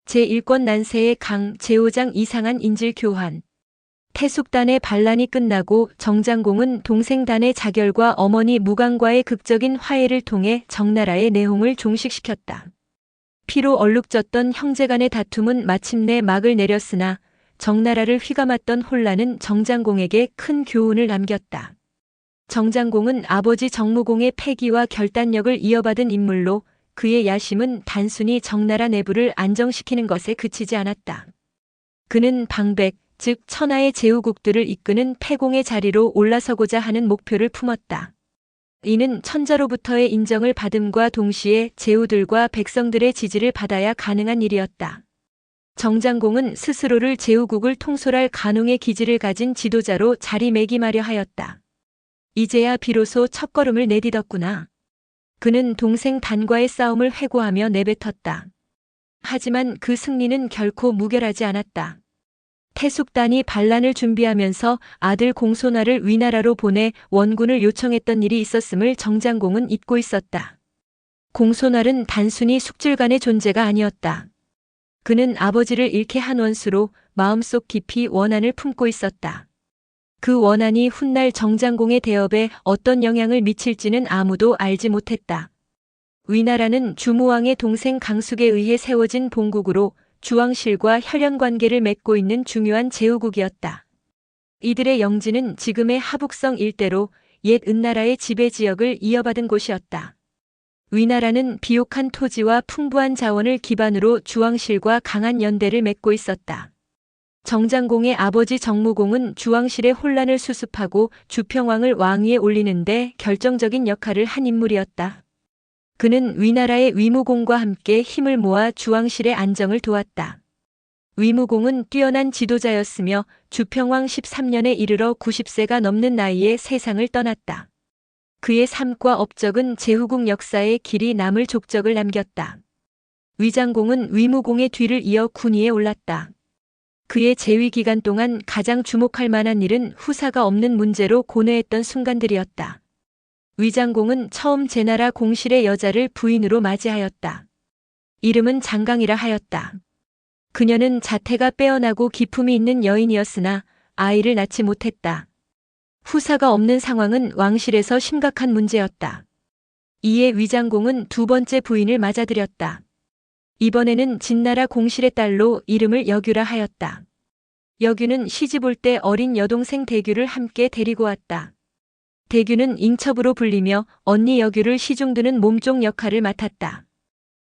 제1권 난세의 강 제5장 이상한 인질 교환. 태숙단의 반란이 끝나고 정장공은 동생단의 자결과 어머니 무강과의 극적인 화해를 통해 정나라의 내홍을 종식시켰다. 피로 얼룩졌던 형제간의 다툼은 마침내 막을 내렸으나 정나라를 휘감았던 혼란은 정장공에게 큰 교훈을 남겼다. 정장공은 아버지 정무공의 패기와 결단력을 이어받은 인물로 그의 야심은 단순히 정나라 내부를 안정시키는 것에 그치지 않았다. 그는 방백, 즉 천하의 제후국들을 이끄는 패공의 자리로 올라서고자 하는 목표를 품었다. 이는 천자로부터의 인정을 받음과 동시에 제후들과 백성들의 지지를 받아야 가능한 일이었다. 정장공은 스스로를 제후국을 통솔할 간홍의 기질을 가진 지도자로 자리매김하려 하였다. 이제야 비로소 첫걸음을 내딛었구나. 그는 동생 단과의 싸움을 회고하며 내뱉었다. 하지만 그 승리는 결코 무결하지 않았다. 태숙단이 반란을 준비하면서 아들 공손화를 위나라로 보내 원군을 요청했던 일이 있었음을 정장공은 잊고 있었다. 공손화는 단순히 숙질간의 존재가 아니었다. 그는 아버지를 잃게 한 원수로 마음속 깊이 원한을 품고 있었다. 그 원한이 훗날 정장공의 대업에 어떤 영향을 미칠지는 아무도 알지 못했다. 위나라는 주무왕의 동생 강숙에 의해 세워진 본국으로 주왕실과 혈연관계를 맺고 있는 중요한 제후국이었다. 이들의 영지는 지금의 하북성 일대로 옛 은나라의 지배지역을 이어받은 곳이었다. 위나라는 비옥한 토지와 풍부한 자원을 기반으로 주왕실과 강한 연대를 맺고 있었다. 정장공의 아버지 정무공은 주왕실의 혼란을 수습하고 주평왕을 왕위에 올리는데 결정적인 역할을 한 인물이었다. 그는 위나라의 위무공과 함께 힘을 모아 주왕실의 안정을 도왔다. 위무공은 뛰어난 지도자였으며 주평왕 13년에 이르러 90세가 넘는 나이에 세상을 떠났다. 그의 삶과 업적은 제후국 역사에 길이 남을 족적을 남겼다. 위장공은 위무공의 뒤를 이어 군위에 올랐다. 그의 재위 기간 동안 가장 주목할 만한 일은 후사가 없는 문제로 고뇌했던 순간들이었다. 위장공은 처음 제나라 공실의 여자를 부인으로 맞이하였다. 이름은 장강이라 하였다. 그녀는 자태가 빼어나고 기품이 있는 여인이었으나 아이를 낳지 못했다. 후사가 없는 상황은 왕실에서 심각한 문제였다. 이에 위장공은 두 번째 부인을 맞아들였다. 이번에는 진나라 공실의 딸로 이름을 여규라 하였다. 여규는 시집 올 때 어린 여동생 대규를 함께 데리고 왔다. 대규는 잉첩으로 불리며 언니 여규를 시중드는 몸종 역할을 맡았다.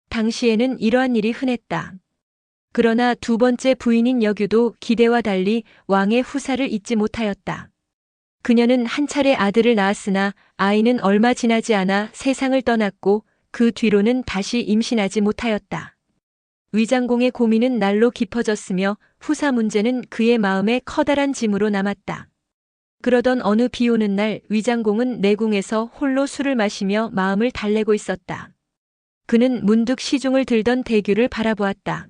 당시에는 이러한 일이 흔했다. 그러나 두 번째 부인인 여규도 기대와 달리 왕의 후사를 잊지 못하였다. 그녀는 한 차례 아들을 낳았으나 아이는 얼마 지나지 않아 세상을 떠났고 그 뒤로는 다시 임신하지 못하였다. 위장공의 고민은 날로 깊어졌으며 후사 문제는 그의 마음에 커다란 짐으로 남았다. 그러던 어느 비 오는 날 위장공은 내궁에서 홀로 술을 마시며 마음을 달래고 있었다. 그는 문득 시중을 들던 대규를 바라보았다.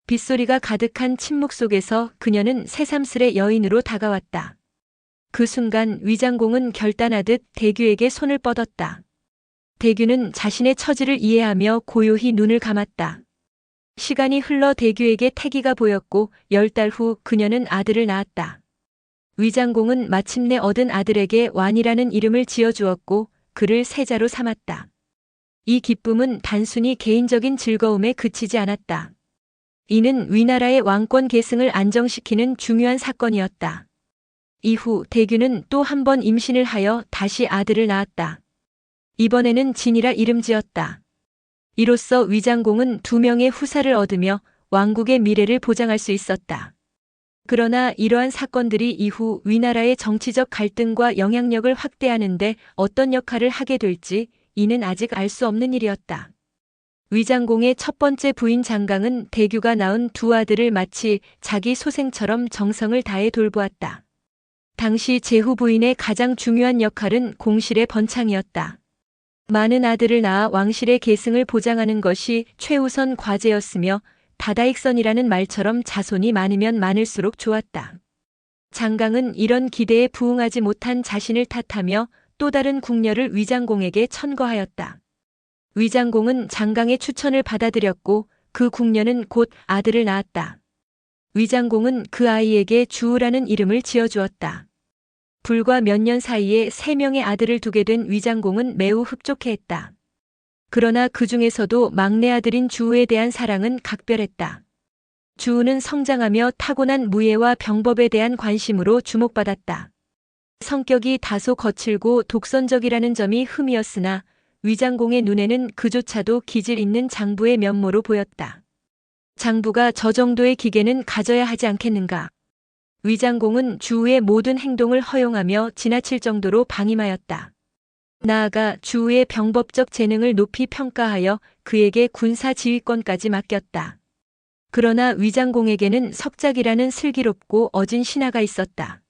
빗소리가 가득한 침묵 속에서 그녀는 새삼스레 여인으로 다가왔다. 그 순간 위장공은 결단하듯 대규에게 손을 뻗었다. 대규는 자신의 처지를 이해하며 고요히 눈을 감았다. 시간이 흘러 대규에게 태기가 보였고 10달 후 그녀는 아들을 낳았다. 위장공은 마침내 얻은 아들에게 완이라는 이름을 지어주었고 그를 세자로 삼았다. 이 기쁨은 단순히 개인적인 즐거움에 그치지 않았다. 이는 위나라의 왕권 계승을 안정시키는 중요한 사건이었다. 이후 대규는 또 한 번 임신을 하여 다시 아들을 낳았다. 이번에는 진이라 이름 지었다. 이로써 위장공은 2명의 후사를 얻으며 왕국의 미래를 보장할 수 있었다. 그러나 이러한 사건들이 이후 위나라의 정치적 갈등과 영향력을 확대하는 데 어떤 역할을 하게 될지 이는 아직 알 수 없는 일이었다. 위장공의 첫 번째 부인 장강은 대규가 낳은 두 아들을 마치 자기 소생처럼 정성을 다해 돌보았다. 당시 제후 부인의 가장 중요한 역할은 공실의 번창이었다. 많은 아들을 낳아 왕실의 계승을 보장하는 것이 최우선 과제였으며 다다익선이라는 말처럼 자손이 많으면 많을수록 좋았다. 장강은 이런 기대에 부응하지 못한 자신을 탓하며 또 다른 궁녀를 위장공에게 천거하였다. 위장공은 장강의 추천을 받아들였고 그 궁녀는 곧 아들을 낳았다. 위장공은 그 아이에게 주우라는 이름을 지어주었다. 불과 몇 년 사이에 3명의 아들을 두게 된 위장공은 매우 흡족해했다. 그러나 그 중에서도 막내 아들인 주우에 대한 사랑은 각별했다. 주우는 성장하며 타고난 무예와 병법에 대한 관심으로 주목받았다. 성격이 다소 거칠고 독선적이라는 점이 흠이었으나 위장공의 눈에는 그조차도 기질 있는 장부의 면모로 보였다. 장부가 저 정도의 기계는 가져야 하지 않겠는가. 위장공은 주우의 모든 행동을 허용하며 지나칠 정도로 방임하였다. 나아가 주우의 병법적 재능을 높이 평가하여 그에게 군사 지휘권까지 맡겼다. 그러나 위장공에게는 석작이라는 슬기롭고 어진 신하가 있었다.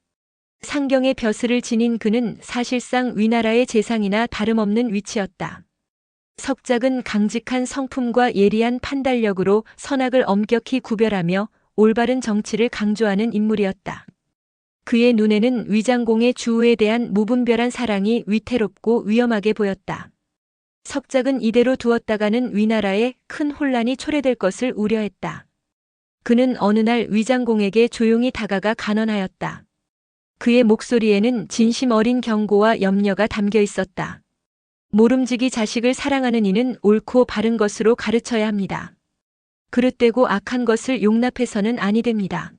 상경의 벼슬을 지닌 그는 사실상 위나라의 재상이나 다름없는 위치였다. 석작은 강직한 성품과 예리한 판단력으로 선악을 엄격히 구별하며 올바른 정치를 강조하는 인물이었다. 그의 눈에는 위장공의 주우에 대한 무분별한 사랑이 위태롭고 위험하게 보였다. 석작은 이대로 두었다가는 위나라에 큰 혼란이 초래될 것을 우려했다. 그는 어느 날 위장공에게 조용히 다가가 간언하였다. 그의 목소리에는 진심 어린 경고와 염려가 담겨 있었다. 모름지기 자식을 사랑하는 이는 옳고 바른 것으로 가르쳐야 합니다. 그릇되고 악한 것을 용납해서는 아니 됩니다.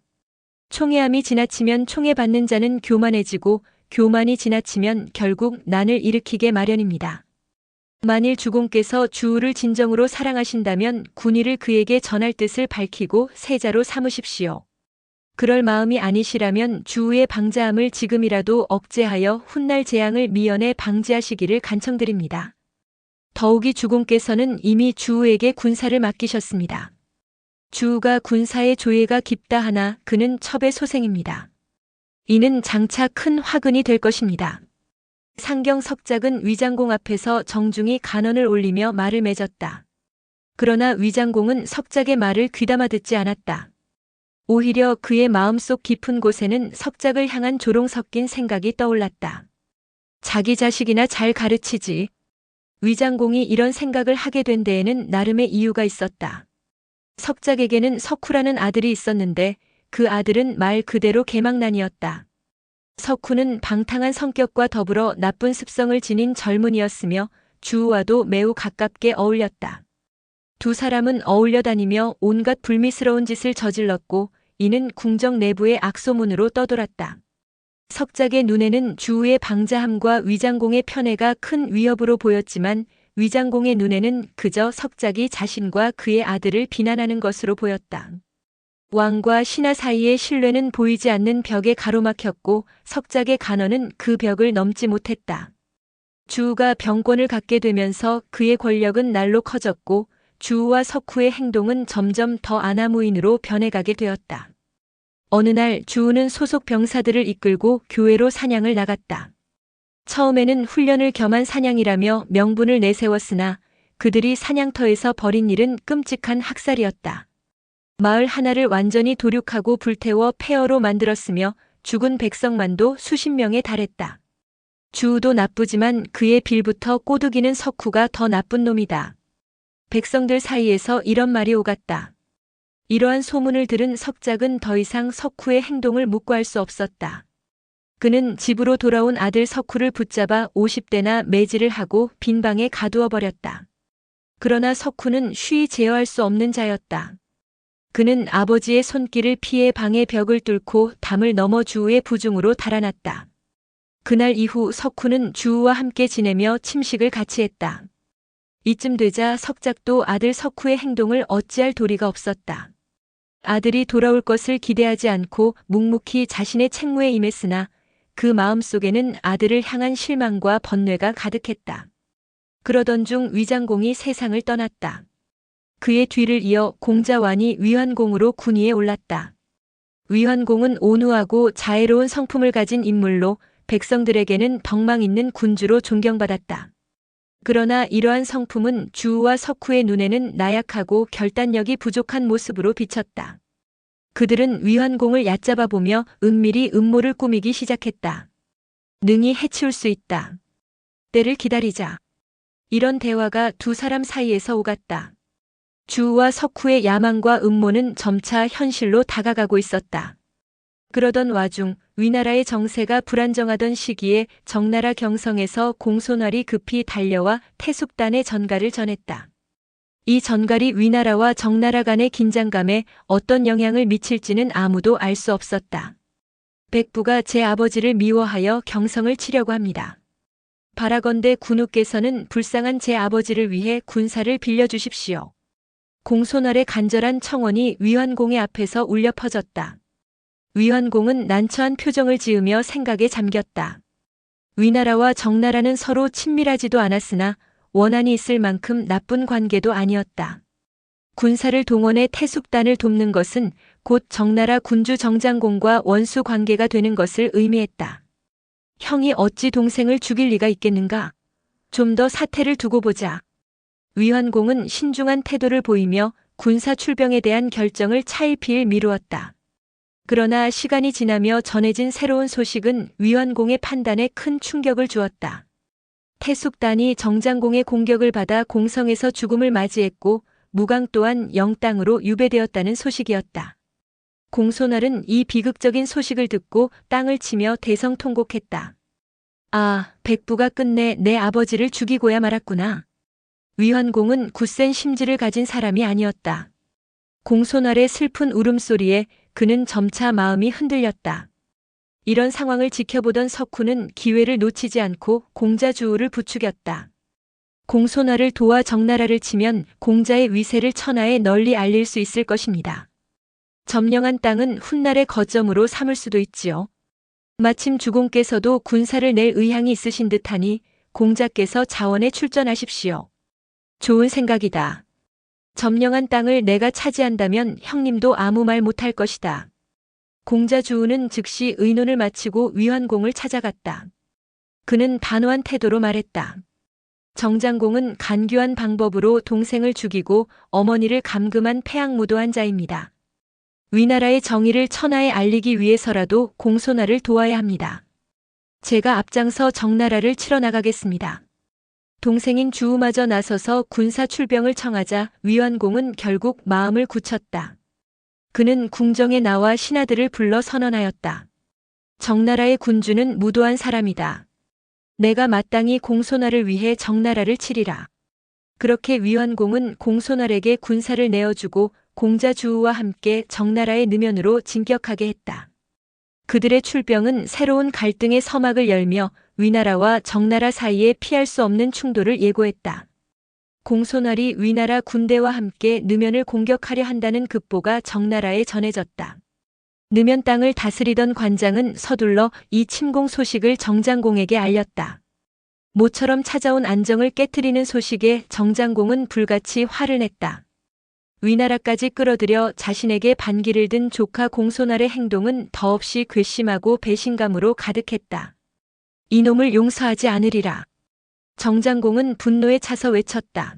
총애함이 지나치면 총애받는 자는 교만해지고 교만이 지나치면 결국 난을 일으키게 마련입니다. 만일 주공께서 주우를 진정으로 사랑하신다면 군의를 그에게 전할 뜻을 밝히고 세자로 삼으십시오. 그럴 마음이 아니시라면 주우의 방자함을 지금이라도 억제하여 훗날 재앙을 미연에 방지하시기를 간청드립니다. 더욱이 주공께서는 이미 주우에게 군사를 맡기셨습니다. 주우가 군사의 조예가 깊다 하나 그는 첩의 소생입니다. 이는 장차 큰 화근이 될 것입니다. 상경 석작은 위장공 앞에서 정중히 간언을 올리며 말을 맺었다. 그러나 위장공은 석작의 말을 귀담아 듣지 않았다. 오히려 그의 마음속 깊은 곳에는 석작을 향한 조롱 섞인 생각이 떠올랐다. 자기 자식이나 잘 가르치지. 위장공이 이런 생각을 하게 된 데에는 나름의 이유가 있었다. 석작에게는 석후라는 아들이 있었는데 그 아들은 말 그대로 개망난이었다. 석후는 방탕한 성격과 더불어 나쁜 습성을 지닌 젊은이였으며 주우와도 매우 가깝게 어울렸다. 두 사람은 어울려 다니며 온갖 불미스러운 짓을 저질렀고 이는 궁정 내부의 악소문으로 떠돌았다. 석작의 눈에는 주우의 방자함과 위장공의 편애가 큰 위협으로 보였지만 위장공의 눈에는 그저 석작이 자신과 그의 아들을 비난하는 것으로 보였다. 왕과 신하 사이의 신뢰는 보이지 않는 벽에 가로막혔고 석작의 간언은 그 벽을 넘지 못했다. 주우가 병권을 갖게 되면서 그의 권력은 날로 커졌고 주우와 석후의 행동은 점점 더 아나무인으로 변해가게 되었다. 어느 날 주우는 소속 병사들을 이끌고 교외로 사냥을 나갔다. 처음에는 훈련을 겸한 사냥이라며 명분을 내세웠으나 그들이 사냥터에서 벌인 일은 끔찍한 학살이었다. 마을 하나를 완전히 도륙하고 불태워 폐허로 만들었으며 죽은 백성만도 수십 명에 달했다. 주우도 나쁘지만 그의 빌부터 꼬드기는 석후가 더 나쁜 놈이다. 백성들 사이에서 이런 말이 오갔다. 이러한 소문을 들은 석작은 더 이상 석후의 행동을 묵과할 수 없었다. 그는 집으로 돌아온 아들 석후를 붙잡아 50대나 매질을 하고 빈방에 가두어 버렸다. 그러나 석후는 쉬이 제어할 수 없는 자였다. 그는 아버지의 손길을 피해 방의 벽을 뚫고 담을 넘어 주우의 부중으로 달아났다. 그날 이후 석후는 주우와 함께 지내며 침식을 같이 했다. 이쯤 되자 석작도 아들 석후의 행동을 어찌할 도리가 없었다. 아들이 돌아올 것을 기대하지 않고 묵묵히 자신의 책무에 임했으나 그 마음속에는 아들을 향한 실망과 번뇌가 가득했다. 그러던 중 위장공이 세상을 떠났다. 그의 뒤를 이어 공자완이 위환공으로 군위에 올랐다. 위환공은 온후하고 자애로운 성품을 가진 인물로 백성들에게는 덕망 있는 군주로 존경받았다. 그러나 이러한 성품은 주우와 석후의 눈에는 나약하고 결단력이 부족한 모습으로 비쳤다. 그들은 위환공을 얕잡아 보며 은밀히 음모를 꾸미기 시작했다. 능히 해치울 수 있다. 때를 기다리자. 이런 대화가 두 사람 사이에서 오갔다. 주우와 석후의 야망과 음모는 점차 현실로 다가가고 있었다. 그러던 와중 위나라의 정세가 불안정하던 시기에 정나라 경성에서 공손활이 급히 달려와 태숙단의 전가를 전했다. 이 전갈이 위나라와 정나라 간의 긴장감에 어떤 영향을 미칠지는 아무도 알 수 없었다. 백부가 제 아버지를 미워하여 경성을 치려고 합니다. 바라건대 군우께서는 불쌍한 제 아버지를 위해 군사를 빌려주십시오. 공손활의 간절한 청원이 위환공의 앞에서 울려 퍼졌다. 위환공은 난처한 표정을 지으며 생각에 잠겼다. 위나라와 정나라는 서로 친밀하지도 않았으나 원한이 있을 만큼 나쁜 관계도 아니었다. 군사를 동원해 태숙단을 돕는 것은 곧 정나라 군주 정장공과 원수 관계가 되는 것을 의미했다. 형이 어찌 동생을 죽일 리가 있겠는가? 좀 더 사태를 두고 보자. 위환공은 신중한 태도를 보이며 군사 출병에 대한 결정을 차일피일 미루었다. 그러나 시간이 지나며 전해진 새로운 소식은 위환공의 판단에 큰 충격을 주었다. 태숙단이 정장공의 공격을 받아 공성에서 죽음을 맞이했고 무강 또한 영땅으로 유배되었다는 소식이었다. 공손활은 이 비극적인 소식을 듣고 땅을 치며 대성통곡했다. 아, 백부가 끝내 내 아버지를 죽이고야 말았구나. 위환공은 굳센 심지를 가진 사람이 아니었다. 공손활의 슬픈 울음소리에 그는 점차 마음이 흔들렸다. 이런 상황을 지켜보던 석후는 기회를 놓치지 않고 공자 주우를 부추겼다. 공손활을 도와 정나라를 치면 공자의 위세를 천하에 널리 알릴 수 있을 것입니다. 점령한 땅은 훗날의 거점으로 삼을 수도 있지요. 마침 주공께서도 군사를 낼 의향이 있으신 듯하니 공자께서 자원에 출전하십시오. 좋은 생각이다. 점령한 땅을 내가 차지한다면 형님도 아무 말 못할 것이다. 공자 주우는 즉시 의논을 마치고 위환공을 찾아갔다. 그는 단호한 태도로 말했다. 정장공은 간교한 방법으로 동생을 죽이고 어머니를 감금한 패악무도한 자입니다. 위나라의 정의를 천하에 알리기 위해서라도 공손활을 도와야 합니다. 제가 앞장서 정나라를 치러 나가겠습니다. 동생인 주우마저 나서서 군사 출병을 청하자 위환공은 결국 마음을 굳혔다. 그는 궁정에 나와 신하들을 불러 선언하였다. 정나라의 군주는 무도한 사람이다. 내가 마땅히 공손활을 위해 정나라를 치리라. 그렇게 위환공은 공손활에게 군사를 내어주고 공자 주우와 함께 정나라의 느면으로 진격하게 했다. 그들의 출병은 새로운 갈등의 서막을 열며 위나라와 정나라 사이에 피할 수 없는 충돌을 예고했다. 공손활이 위나라 군대와 함께 느면을 공격하려 한다는 급보가 정나라에 전해졌다. 느면 땅을 다스리던 관장은 서둘러 이 침공 소식을 정장공에게 알렸다. 모처럼 찾아온 안정을 깨트리는 소식에 정장공은 불같이 화를 냈다. 위나라까지 끌어들여 자신에게 반기를 든 조카 공손활의 행동은 더없이 괘씸하고 배신감으로 가득했다. 이놈을 용서하지 않으리라. 정장공은 분노에 차서 외쳤다.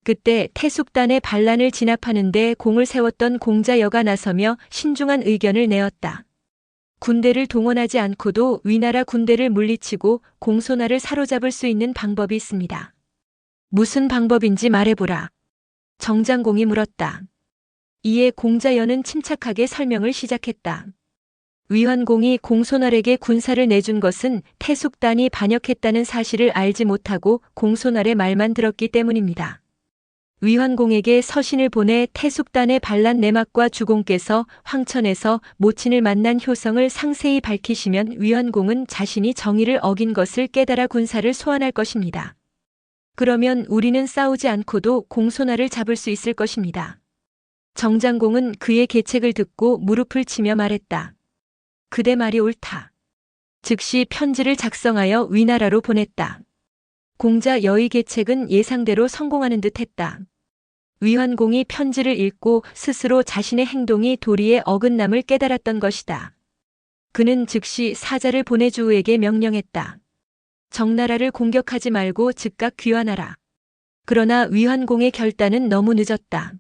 그때 태숙단의 반란을 진압하는 데 공을 세웠던 공자여가 나서며 신중한 의견을 내었다. 군대를 동원하지 않고도 위나라 군대를 물리치고 공손활을 사로잡을 수 있는 방법이 있습니다. 무슨 방법인지 말해보라. 정장공이 물었다. 이에 공자여는 침착하게 설명을 시작했다. 위환공이 공손활에게 군사를 내준 것은 태숙단이 반역했다는 사실을 알지 못하고 공손활의 말만 들었기 때문입니다. 위환공에게 서신을 보내 태숙단의 반란 내막과 주공께서 황천에서 모친을 만난 효성을 상세히 밝히시면 위환공은 자신이 정의를 어긴 것을 깨달아 군사를 소환할 것입니다. 그러면 우리는 싸우지 않고도 공손활을 잡을 수 있을 것입니다. 정장공은 그의 계책을 듣고 무릎을 치며 말했다. 그대 말이 옳다. 즉시 편지를 작성하여 위나라로 보냈다. 공자 여의 계책은 예상대로 성공하는 듯 했다. 위환공이 편지를 읽고 스스로 자신의 행동이 도리의 어긋남을 깨달았던 것이다. 그는 즉시 사자를 보내주우에게 명령했다. 정나라를 공격하지 말고 즉각 귀환하라. 그러나 위환공의 결단은 너무 늦었다.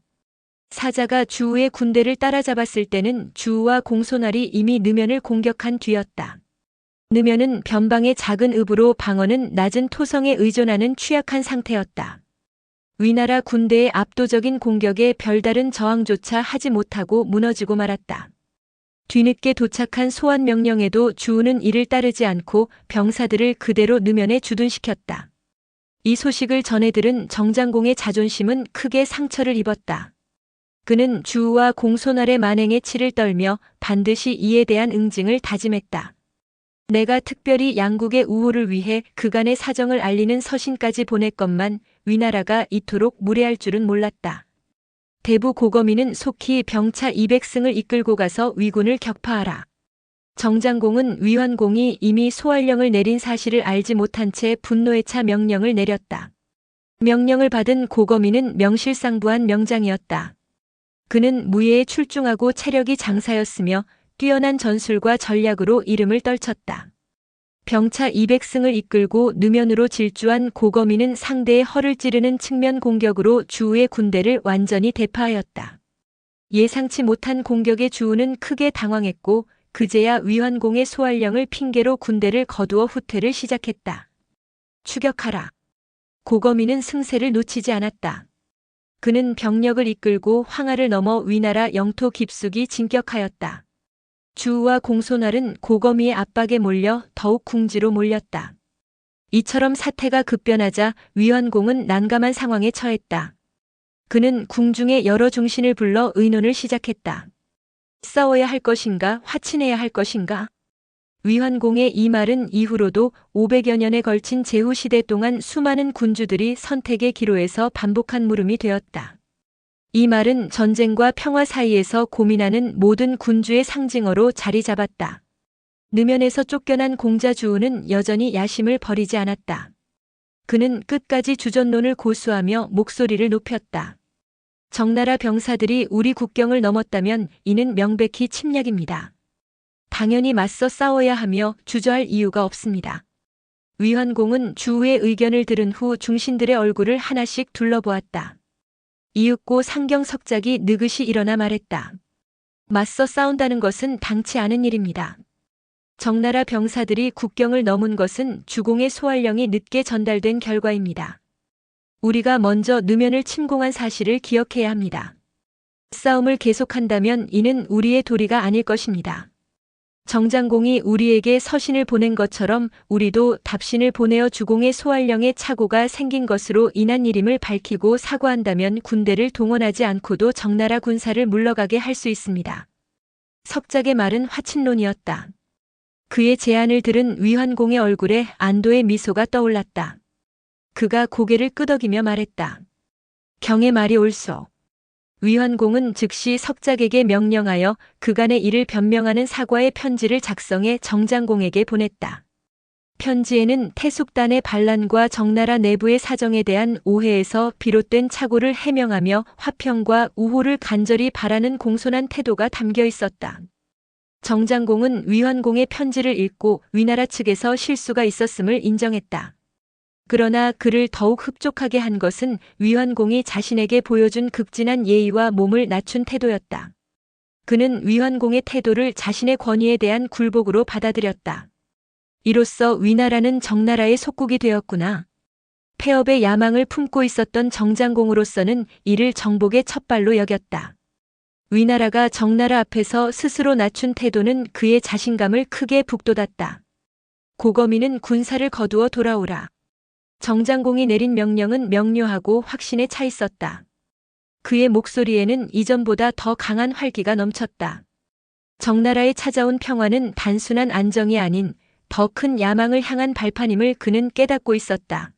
사자가 주우의 군대를 따라잡았을 때는 주우와 공손활이 이미 느면을 공격한 뒤였다. 느면은 변방의 작은 읍으로 방어는 낮은 토성에 의존하는 취약한 상태였다. 위나라 군대의 압도적인 공격에 별다른 저항조차 하지 못하고 무너지고 말았다. 뒤늦게 도착한 소환 명령에도 주우는 이를 따르지 않고 병사들을 그대로 느면에 주둔시켰다. 이 소식을 전해 들은 정장공의 자존심은 크게 상처를 입었다. 그는 주우와 공손활의 만행에 치를 떨며 반드시 이에 대한 응징을 다짐했다. 내가 특별히 양국의 우호를 위해 그간의 사정을 알리는 서신까지 보냈건만 위나라가 이토록 무례할 줄은 몰랐다. 대부 고거미는 속히 병차 200승을 이끌고 가서 위군을 격파하라. 정장공은 위환공이 이미 소활령을 내린 사실을 알지 못한 채 분노에 차 명령을 내렸다. 명령을 받은 고거미는 명실상부한 명장이었다. 그는 무예에 출중하고 체력이 장사였으며 뛰어난 전술과 전략으로 이름을 떨쳤다. 병차 200승을 이끌고 느면으로 질주한 고거미는 상대의 허를 찌르는 측면 공격으로 주우의 군대를 완전히 대파하였다. 예상치 못한 공격에 주우는 크게 당황했고 그제야 위환공의 소활령을 핑계로 군대를 거두어 후퇴를 시작했다. 추격하라. 고거미는 승세를 놓치지 않았다. 그는 병력을 이끌고 황하를 넘어 위나라 영토 깊숙이 진격하였다. 주우와 공손활은 고거미의 압박에 몰려 더욱 궁지로 몰렸다. 이처럼 사태가 급변하자 위환공은 난감한 상황에 처했다. 그는 궁중의 여러 중신을 불러 의논을 시작했다. 싸워야 할 것인가, 화친해야 할 것인가? 위환공의 이 말은 이후로도 500여 년에 걸친 제후시대 동안 수많은 군주들이 선택의 기로에서 반복한 물음이 되었다. 이 말은 전쟁과 평화 사이에서 고민하는 모든 군주의 상징어로 자리 잡았다. 느면에서 쫓겨난 공자 주우는 여전히 야심을 버리지 않았다. 그는 끝까지 주전론을 고수하며 목소리를 높였다. 정나라 병사들이 우리 국경을 넘었다면 이는 명백히 침략입니다. 당연히 맞서 싸워야 하며 주저할 이유가 없습니다. 위환공은 주우의 의견을 들은 후 중신들의 얼굴을 하나씩 둘러보았다. 이윽고 상경석작이 느긋이 일어나 말했다. 맞서 싸운다는 것은 당치 않은 일입니다. 정나라 병사들이 국경을 넘은 것은 주공의 소활령이 늦게 전달된 결과입니다. 우리가 먼저 느면을 침공한 사실을 기억해야 합니다. 싸움을 계속한다면 이는 우리의 도리가 아닐 것입니다. 정장공이 우리에게 서신을 보낸 것처럼 우리도 답신을 보내어 주공의 소활령에 착오가 생긴 것으로 인한 일임을 밝히고 사과한다면 군대를 동원하지 않고도 정나라 군사를 물러가게 할 수 있습니다. 석작의 말은 화친론이었다. 그의 제안을 들은 위환공의 얼굴에 안도의 미소가 떠올랐다. 그가 고개를 끄덕이며 말했다. 경의 말이 옳소. 위환공은 즉시 석작에게 명령하여 그간의 일을 변명하는 사과의 편지를 작성해 정장공에게 보냈다. 편지에는 태숙단의 반란과 정나라 내부의 사정에 대한 오해에서 비롯된 착오를 해명하며 화평과 우호를 간절히 바라는 공손한 태도가 담겨 있었다. 정장공은 위환공의 편지를 읽고 위나라 측에서 실수가 있었음을 인정했다. 그러나 그를 더욱 흡족하게 한 것은 위환공이 자신에게 보여준 극진한 예의와 몸을 낮춘 태도였다. 그는 위환공의 태도를 자신의 권위에 대한 굴복으로 받아들였다. 이로써 위나라는 정나라의 속국이 되었구나. 폐업의 야망을 품고 있었던 정장공으로서는 이를 정복의 첫발로 여겼다. 위나라가 정나라 앞에서 스스로 낮춘 태도는 그의 자신감을 크게 북돋았다. 고거미는 군사를 거두어 돌아오라. 정장공이 내린 명령은 명료하고 확신에 차 있었다. 그의 목소리에는 이전보다 더 강한 활기가 넘쳤다. 정나라에 찾아온 평화는 단순한 안정이 아닌 더 큰 야망을 향한 발판임을 그는 깨닫고 있었다.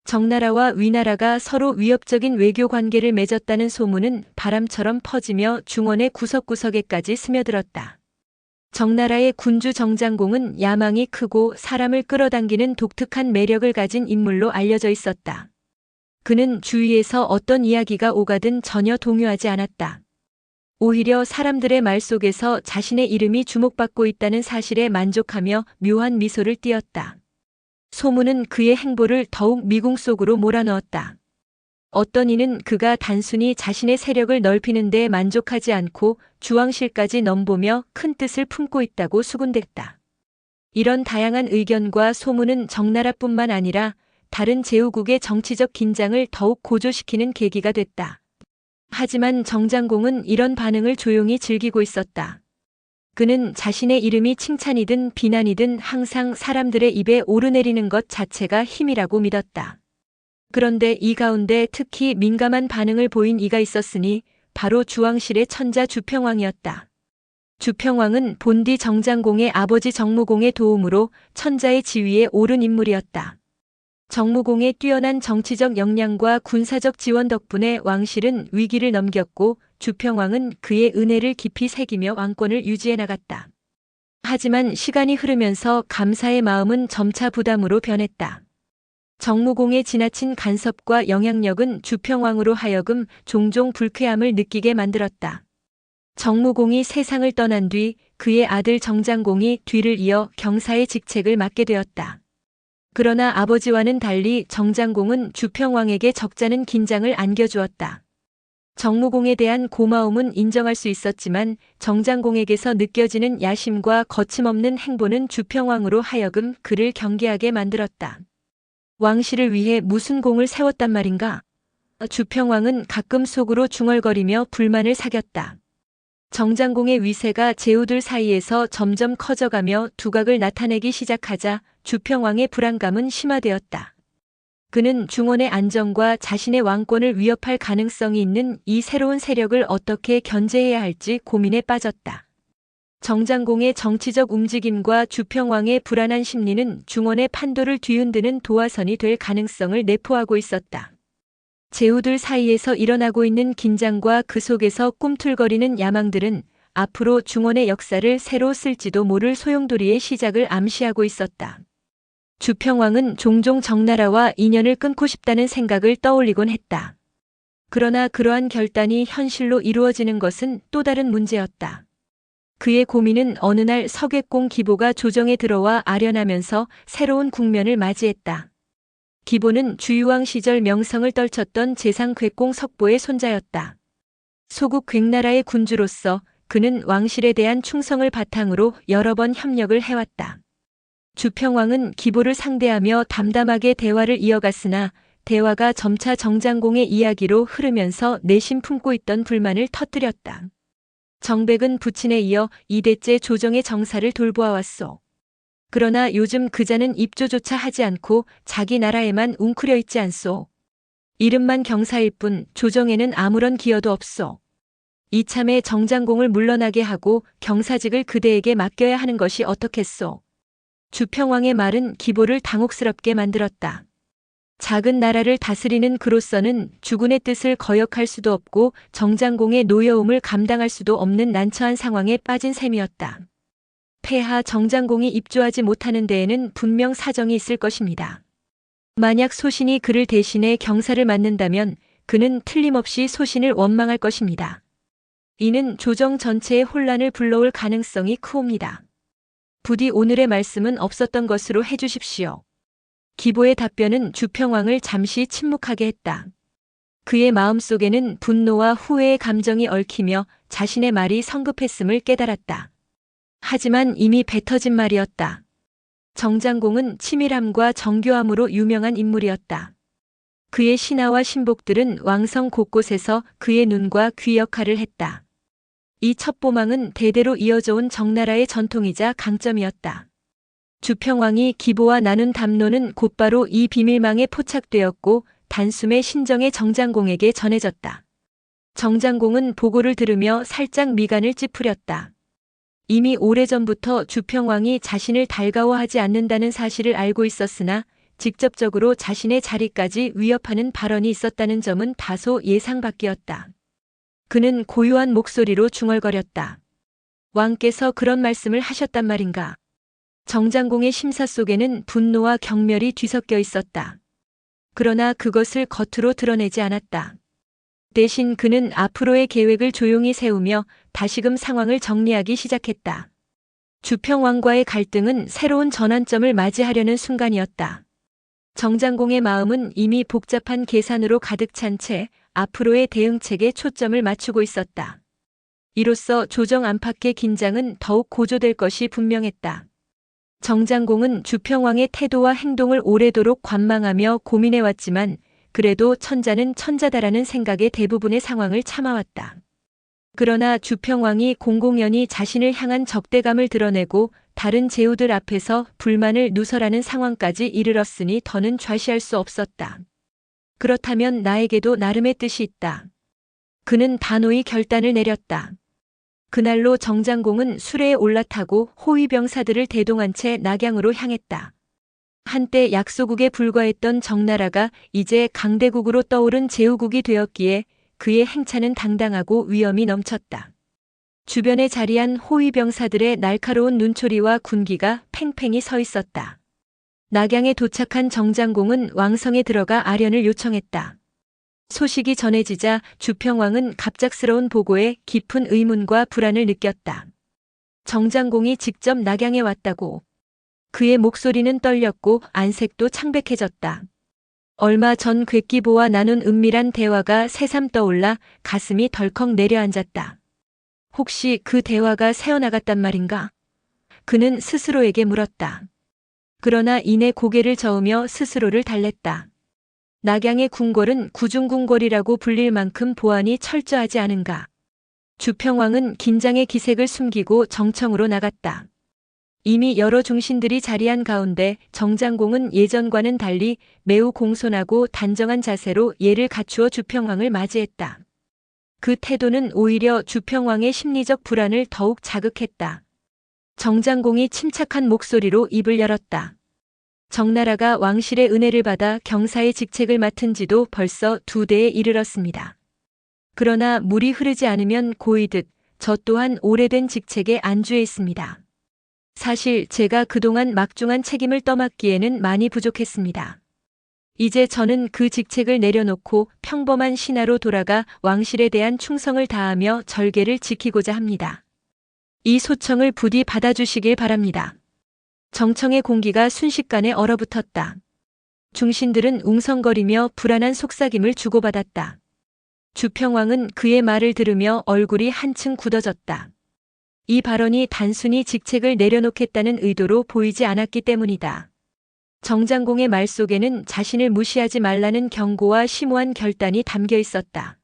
정나라와 위나라가 서로 위협적인 외교 관계를 맺었다는 소문은 바람처럼 퍼지며 중원의 구석구석에까지 스며들었다. 정나라의 군주 정장공은 야망이 크고 사람을 끌어당기는 독특한 매력을 가진 인물로 알려져 있었다. 그는 주위에서 어떤 이야기가 오가든 전혀 동요하지 않았다. 오히려 사람들의 말 속에서 자신의 이름이 주목받고 있다는 사실에 만족하며 묘한 미소를 띄었다. 소문은 그의 행보를 더욱 미궁 속으로 몰아넣었다. 어떤 이는 그가 단순히 자신의 세력을 넓히는 데 만족하지 않고 주왕실까지 넘보며 큰 뜻을 품고 있다고 수군댔다. 이런 다양한 의견과 소문은 정나라뿐만 아니라 다른 제후국의 정치적 긴장을 더욱 고조시키는 계기가 됐다. 하지만 정장공은 이런 반응을 조용히 즐기고 있었다. 그는 자신의 이름이 칭찬이든 비난이든 항상 사람들의 입에 오르내리는 것 자체가 힘이라고 믿었다. 그런데 이 가운데 특히 민감한 반응을 보인 이가 있었으니 바로 주왕실의 천자 주평왕이었다. 주평왕은 본디 정장공의 아버지 정무공의 도움으로 천자의 지위에 오른 인물이었다. 정무공의 뛰어난 정치적 역량과 군사적 지원 덕분에 왕실은 위기를 넘겼고 주평왕은 그의 은혜를 깊이 새기며 왕권을 유지해 나갔다. 하지만 시간이 흐르면서 감사의 마음은 점차 부담으로 변했다. 정무공의 지나친 간섭과 영향력은 주평왕으로 하여금 종종 불쾌함을 느끼게 만들었다. 정무공이 세상을 떠난 뒤 그의 아들 정장공이 뒤를 이어 경사의 직책을 맡게 되었다. 그러나 아버지와는 달리 정장공은 주평왕에게 적잖은 긴장을 안겨주었다. 정무공에 대한 고마움은 인정할 수 있었지만 정장공에게서 느껴지는 야심과 거침없는 행보는 주평왕으로 하여금 그를 경계하게 만들었다. 왕실을 위해 무슨 공을 세웠단 말인가? 주평왕은 가끔 속으로 중얼거리며 불만을 사겼다. 정장공의 위세가 제후들 사이에서 점점 커져가며 두각을 나타내기 시작하자 주평왕의 불안감은 심화되었다. 그는 중원의 안정과 자신의 왕권을 위협할 가능성이 있는 이 새로운 세력을 어떻게 견제해야 할지 고민에 빠졌다. 정장공의 정치적 움직임과 주평왕의 불안한 심리는 중원의 판도를 뒤흔드는 도화선이 될 가능성을 내포하고 있었다. 제후들 사이에서 일어나고 있는 긴장과 그 속에서 꿈틀거리는 야망들은 앞으로 중원의 역사를 새로 쓸지도 모를 소용돌이의 시작을 암시하고 있었다. 주평왕은 종종 정나라와 인연을 끊고 싶다는 생각을 떠올리곤 했다. 그러나 그러한 결단이 현실로 이루어지는 것은 또 다른 문제였다. 그의 고민은 어느 날 서객공 기보가 조정에 들어와 아련하면서 새로운 국면을 맞이했다. 기보는 주유왕 시절 명성을 떨쳤던 재상 궤공 석보의 손자였다. 소국 궤나라의 군주로서 그는 왕실에 대한 충성을 바탕으로 여러 번 협력을 해왔다. 주평왕은 기보를 상대하며 담담하게 대화를 이어갔으나 대화가 점차 정장공의 이야기로 흐르면서 내심 품고 있던 불만을 터뜨렸다. 정백은 부친에 이어 2대째 조정의 정사를 돌보아왔소. 그러나 요즘 그자는 입조조차 하지 않고 자기 나라에만 웅크려 있지 않소. 이름만 경사일 뿐 조정에는 아무런 기여도 없소. 이참에 정장공을 물러나게 하고 경사직을 그대에게 맡겨야 하는 것이 어떻겠소. 주평왕의 말은 기보를 당혹스럽게 만들었다. 작은 나라를 다스리는 그로서는 주군의 뜻을 거역할 수도 없고 정장공의 노여움을 감당할 수도 없는 난처한 상황에 빠진 셈이었다. 폐하 정장공이 입조하지 못하는 데에는 분명 사정이 있을 것입니다. 만약 소신이 그를 대신해 경사를 맡는다면 그는 틀림없이 소신을 원망할 것입니다. 이는 조정 전체의 혼란을 불러올 가능성이 크옵니다. 부디 오늘의 말씀은 없었던 것으로 해주십시오. 기보의 답변은 주평왕을 잠시 침묵하게 했다. 그의 마음속에는 분노와 후회의 감정이 얽히며 자신의 말이 성급했음을 깨달았다. 하지만 이미 뱉어진 말이었다. 정장공은 치밀함과 정교함으로 유명한 인물이었다. 그의 신하와 신복들은 왕성 곳곳에서 그의 눈과 귀 역할을 했다. 이 첩보망은 대대로 이어져 온 정나라의 전통이자 강점이었다. 주평왕이 기보와 나눈 담론은 곧바로 이 비밀망에 포착되었고 단숨에 신정의 정장공에게 전해졌다. 정장공은 보고를 들으며 살짝 미간을 찌푸렸다. 이미 오래전부터 주평왕이 자신을 달가워하지 않는다는 사실을 알고 있었으나 직접적으로 자신의 자리까지 위협하는 발언이 있었다는 점은 다소 예상 밖이었다. 그는 고요한 목소리로 중얼거렸다. 왕께서 그런 말씀을 하셨단 말인가? 정장공의 심사 속에는 분노와 경멸이 뒤섞여 있었다. 그러나 그것을 겉으로 드러내지 않았다. 대신 그는 앞으로의 계획을 조용히 세우며 다시금 상황을 정리하기 시작했다. 주평왕과의 갈등은 새로운 전환점을 맞이하려는 순간이었다. 정장공의 마음은 이미 복잡한 계산으로 가득 찬 채 앞으로의 대응책에 초점을 맞추고 있었다. 이로써 조정 안팎의 긴장은 더욱 고조될 것이 분명했다. 정장공은 주평왕의 태도와 행동을 오래도록 관망하며 고민해왔지만 그래도 천자는 천자다라는 생각에 대부분의 상황을 참아왔다. 그러나 주평왕이 공공연히 자신을 향한 적대감을 드러내고 다른 제후들 앞에서 불만을 누설하는 상황까지 이르렀으니 더는 좌시할 수 없었다. 그렇다면 나에게도 나름의 뜻이 있다. 그는 단호히 결단을 내렸다. 그날로 정장공은 수레에 올라타고 호위병사들을 대동한 채 낙양으로 향했다. 한때 약소국에 불과했던 정나라가 이제 강대국으로 떠오른 제후국이 되었기에 그의 행차는 당당하고 위엄이 넘쳤다. 주변에 자리한 호위병사들의 날카로운 눈초리와 군기가 팽팽히 서 있었다. 낙양에 도착한 정장공은 왕성에 들어가 아련을 요청했다. 소식이 전해지자 주평왕은 갑작스러운 보고에 깊은 의문과 불안을 느꼈다. 정장공이 직접 낙양에 왔다고. 그의 목소리는 떨렸고 안색도 창백해졌다. 얼마 전 궤기보와 나눈 은밀한 대화가 새삼 떠올라 가슴이 덜컥 내려앉았다. 혹시 그 대화가 새어나갔단 말인가? 그는 스스로에게 물었다. 그러나 이내 고개를 저으며 스스로를 달랬다. 낙양의 궁궐은 구중궁궐이라고 불릴 만큼 보안이 철저하지 않은가. 주평왕은 긴장의 기색을 숨기고 정청으로 나갔다. 이미 여러 중신들이 자리한 가운데 정장공은 예전과는 달리 매우 공손하고 단정한 자세로 예를 갖추어 주평왕을 맞이했다. 그 태도는 오히려 주평왕의 심리적 불안을 더욱 자극했다. 정장공이 침착한 목소리로 입을 열었다. 정나라가 왕실의 은혜를 받아 경사의 직책을 맡은 지도 벌써 2대에 이르렀습니다. 그러나 물이 흐르지 않으면 고이듯 저 또한 오래된 직책에 안주해 있습니다. 사실 제가 그동안 막중한 책임을 떠맡기에는 많이 부족했습니다. 이제 저는 그 직책을 내려놓고 평범한 신하로 돌아가 왕실에 대한 충성을 다하며 절개를 지키고자 합니다. 이 소청을 부디 받아주시길 바랍니다. 정청의 공기가 순식간에 얼어붙었다. 중신들은 웅성거리며 불안한 속삭임을 주고받았다. 주평왕은 그의 말을 들으며 얼굴이 한층 굳어졌다. 이 발언이 단순히 직책을 내려놓겠다는 의도로 보이지 않았기 때문이다. 정장공의 말 속에는 자신을 무시하지 말라는 경고와 심오한 결단이 담겨 있었다.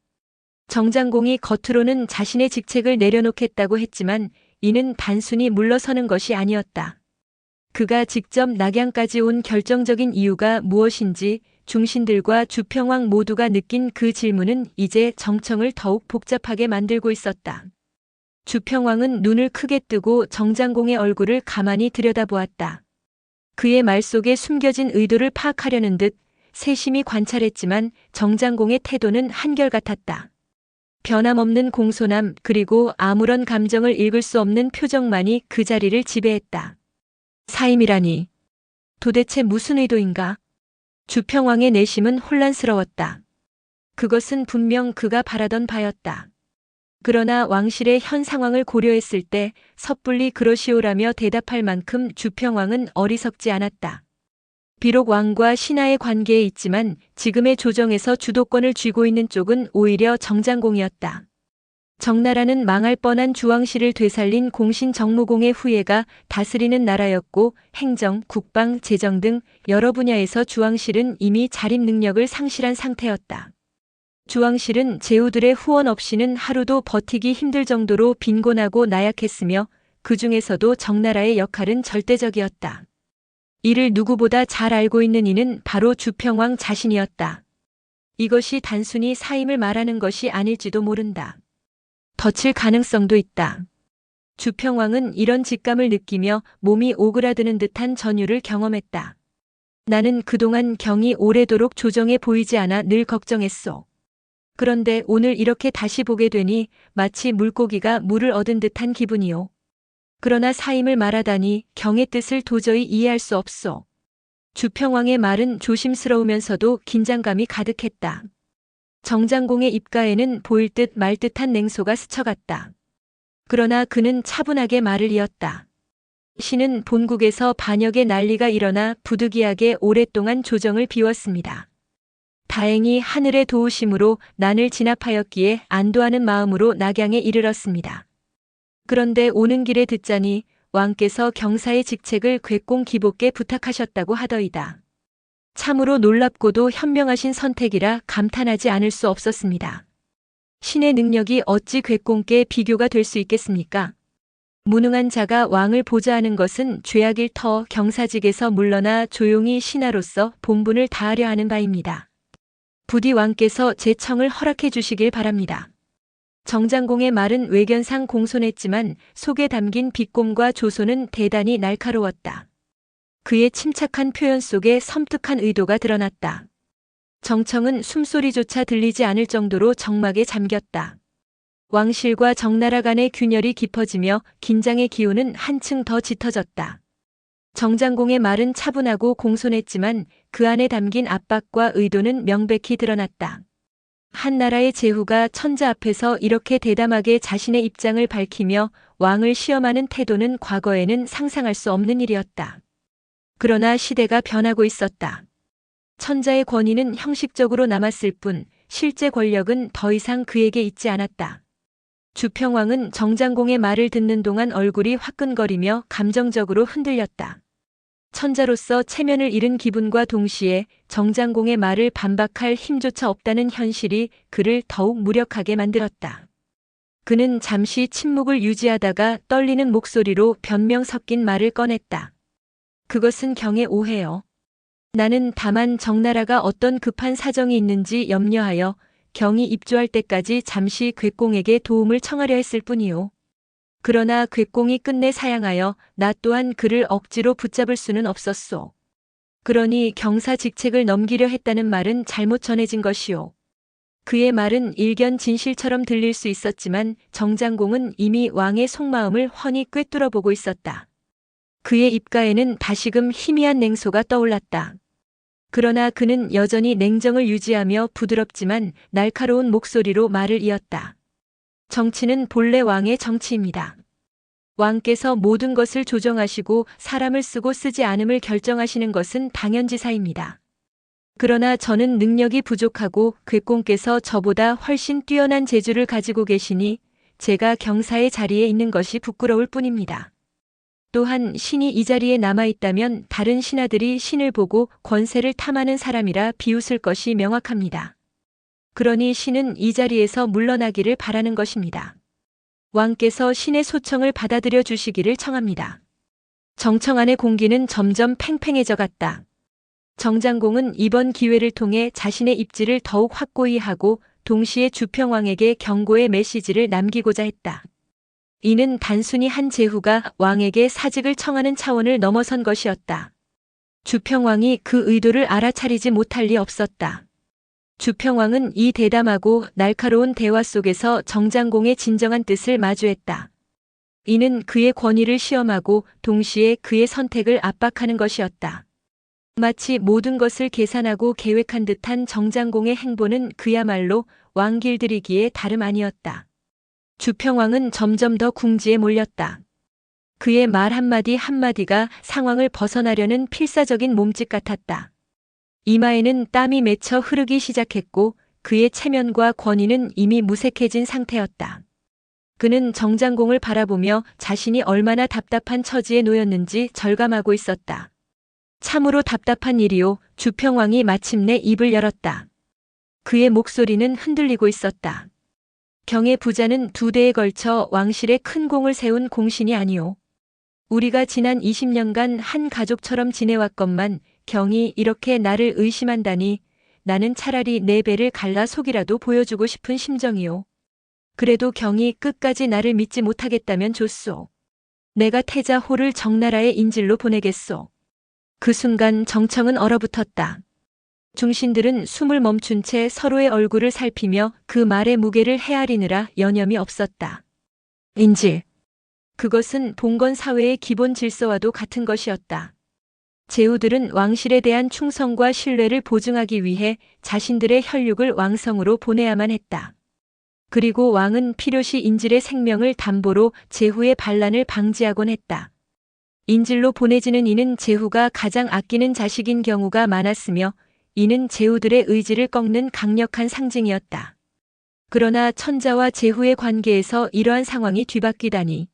정장공이 겉으로는 자신의 직책을 내려놓겠다고 했지만 이는 단순히 물러서는 것이 아니었다. 그가 직접 낙양까지 온 결정적인 이유가 무엇인지 중신들과 주평왕 모두가 느낀 그 질문은 이제 정청을 더욱 복잡하게 만들고 있었다. 주평왕은 눈을 크게 뜨고 정장공의 얼굴을 가만히 들여다보았다. 그의 말 속에 숨겨진 의도를 파악하려는 듯 세심히 관찰했지만 정장공의 태도는 한결같았다. 변함없는 공손함 그리고 아무런 감정을 읽을 수 없는 표정만이 그 자리를 지배했다. 사임이라니. 도대체 무슨 의도인가? 주평왕의 내심은 혼란스러웠다. 그것은 분명 그가 바라던 바였다. 그러나 왕실의 현 상황을 고려했을 때 섣불리 그러시오라며 대답할 만큼 주평왕은 어리석지 않았다. 비록 왕과 신하의 관계에 있지만 지금의 조정에서 주도권을 쥐고 있는 쪽은 오히려 정장공이었다. 정나라는 망할 뻔한 주왕실을 되살린 공신 정무공의 후예가 다스리는 나라였고 행정, 국방, 재정 등 여러 분야에서 주왕실은 이미 자립 능력을 상실한 상태였다. 주왕실은 제후들의 후원 없이는 하루도 버티기 힘들 정도로 빈곤하고 나약했으며 그 중에서도 정나라의 역할은 절대적이었다. 이를 누구보다 잘 알고 있는 이는 바로 주평왕 자신이었다. 이것이 단순히 사임을 말하는 것이 아닐지도 모른다. 덧칠 가능성도 있다. 주평왕은 이런 직감을 느끼며 몸이 오그라드는 듯한 전율을 경험했다. 나는 그동안 경이 오래도록 조정해 보이지 않아 늘 걱정했소. 그런데 오늘 이렇게 다시 보게 되니 마치 물고기가 물을 얻은 듯한 기분이요. 그러나 사임을 말하다니 경의 뜻을 도저히 이해할 수 없소. 주평왕의 말은 조심스러우면서도 긴장감이 가득했다. 정장공의 입가에는 보일 듯 말 듯한 냉소가 스쳐갔다. 그러나 그는 차분하게 말을 이었다. 신은 본국에서 반역의 난리가 일어나 부득이하게 오랫동안 조정을 비웠습니다. 다행히 하늘의 도우심으로 난을 진압하였기에 안도하는 마음으로 낙양에 이르렀습니다. 그런데 오는 길에 듣자니 왕께서 경사의 직책을 궤공 기복께 부탁하셨다고 하더이다. 참으로 놀랍고도 현명하신 선택이라 감탄하지 않을 수 없었습니다. 신의 능력이 어찌 궤공께 비교가 될 수 있겠습니까? 무능한 자가 왕을 보좌하는 것은 죄악일 터 경사직에서 물러나 조용히 신하로서 본분을 다하려 하는 바입니다. 부디 왕께서 제 청을 허락해 주시길 바랍니다. 정장공의 말은 외견상 공손했지만 속에 담긴 비꼼과 조소는 대단히 날카로웠다. 그의 침착한 표현 속에 섬뜩한 의도가 드러났다. 정청은 숨소리조차 들리지 않을 정도로 적막에 잠겼다. 왕실과 정나라 간의 균열이 깊어지며 긴장의 기운은 한층 더 짙어졌다. 정장공의 말은 차분하고 공손했지만 그 안에 담긴 압박과 의도는 명백히 드러났다. 한 나라의 제후가 천자 앞에서 이렇게 대담하게 자신의 입장을 밝히며 왕을 시험하는 태도는 과거에는 상상할 수 없는 일이었다. 그러나 시대가 변하고 있었다. 천자의 권위는 형식적으로 남았을 뿐 실제 권력은 더 이상 그에게 있지 않았다. 주평왕은 정장공의 말을 듣는 동안 얼굴이 화끈거리며 감정적으로 흔들렸다. 천자로서 체면을 잃은 기분과 동시에 정장공의 말을 반박할 힘조차 없다는 현실이 그를 더욱 무력하게 만들었다. 그는 잠시 침묵을 유지하다가 떨리는 목소리로 변명 섞인 말을 꺼냈다. 그것은 경의 오해요. 나는 다만 정나라가 어떤 급한 사정이 있는지 염려하여 경이 입조할 때까지 잠시 궤공에게 도움을 청하려 했을 뿐이요. 그러나 궤공이 끝내 사양하여 나 또한 그를 억지로 붙잡을 수는 없었소. 그러니 경사 직책을 넘기려 했다는 말은 잘못 전해진 것이요. 그의 말은 일견 진실처럼 들릴 수 있었지만 정장공은 이미 왕의 속마음을 훤히 꿰뚫어 보고 있었다. 그의 입가에는 다시금 희미한 냉소가 떠올랐다. 그러나 그는 여전히 냉정을 유지하며 부드럽지만 날카로운 목소리로 말을 이었다. 정치는 본래 왕의 정치입니다. 왕께서 모든 것을 조정하시고 사람을 쓰고 쓰지 않음을 결정하시는 것은 당연지사입니다. 그러나 저는 능력이 부족하고 궤공께서 저보다 훨씬 뛰어난 재주를 가지고 계시니 제가 경사의 자리에 있는 것이 부끄러울 뿐입니다. 또한 신이 이 자리에 남아있다면 다른 신하들이 신을 보고 권세를 탐하는 사람이라 비웃을 것이 명확합니다. 그러니 신은 이 자리에서 물러나기를 바라는 것입니다. 왕께서 신의 소청을 받아들여 주시기를 청합니다. 정청 안의 공기는 점점 팽팽해져 갔다. 정장공은 이번 기회를 통해 자신의 입지를 더욱 확고히 하고 동시에 주평왕에게 경고의 메시지를 남기고자 했다. 이는 단순히 한 제후가 왕에게 사직을 청하는 차원을 넘어선 것이었다. 주평왕이 그 의도를 알아차리지 못할 리 없었다. 주평왕은 이 대담하고 날카로운 대화 속에서 정장공의 진정한 뜻을 마주했다. 이는 그의 권위를 시험하고 동시에 그의 선택을 압박하는 것이었다. 마치 모든 것을 계산하고 계획한 듯한 정장공의 행보는 그야말로 왕길들이기에 다름 아니었다. 주평왕은 점점 더 궁지에 몰렸다. 그의 말 한마디 한마디가 상황을 벗어나려는 필사적인 몸짓 같았다. 이마에는 땀이 맺혀 흐르기 시작했고 그의 체면과 권위는 이미 무색해진 상태였다. 그는 정장공을 바라보며 자신이 얼마나 답답한 처지에 놓였는지 절감하고 있었다. 참으로 답답한 일이요. 주평왕이 마침내 입을 열었다. 그의 목소리는 흔들리고 있었다. 경의 부자는 2대에 걸쳐 왕실에 큰 공을 세운 공신이 아니오. 우리가 지난 20년간 한 가족처럼 지내왔건만 경이 이렇게 나를 의심한다니 나는 차라리 내 배를 갈라 속이라도 보여주고 싶은 심정이오. 그래도 경이 끝까지 나를 믿지 못하겠다면 좋소. 내가 태자호를 정나라의 인질로 보내겠소. 그 순간 정청은 얼어붙었다. 중신들은 숨을 멈춘 채 서로의 얼굴을 살피며 그 말의 무게를 헤아리느라 여념이 없었다. 인질. 그것은 봉건 사회의 기본 질서와도 같은 것이었다. 제후들은 왕실에 대한 충성과 신뢰를 보증하기 위해 자신들의 혈육을 왕성으로 보내야만 했다. 그리고 왕은 필요시 인질의 생명을 담보로 제후의 반란을 방지하곤 했다. 인질로 보내지는 이는 제후가 가장 아끼는 자식인 경우가 많았으며 이는 제후들의 의지를 꺾는 강력한 상징이었다. 그러나 천자와 제후의 관계에서 이러한 상황이 뒤바뀌다니.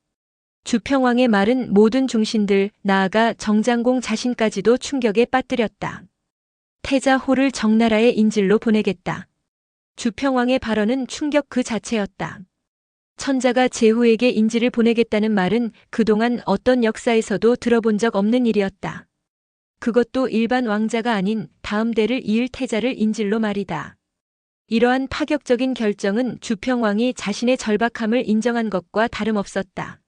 주평왕의 말은 모든 중신들, 나아가 정장공 자신까지도 충격에 빠뜨렸다. 태자호를 정나라의 인질로 보내겠다. 주평왕의 발언은 충격 그 자체였다. 천자가 제후에게 인질을 보내겠다는 말은 그동안 어떤 역사에서도 들어본 적 없는 일이었다. 그것도 일반 왕자가 아닌 다음 대를 이을 태자를 인질로 말이다. 이러한 파격적인 결정은 주평왕이 자신의 절박함을 인정한 것과 다름없었다.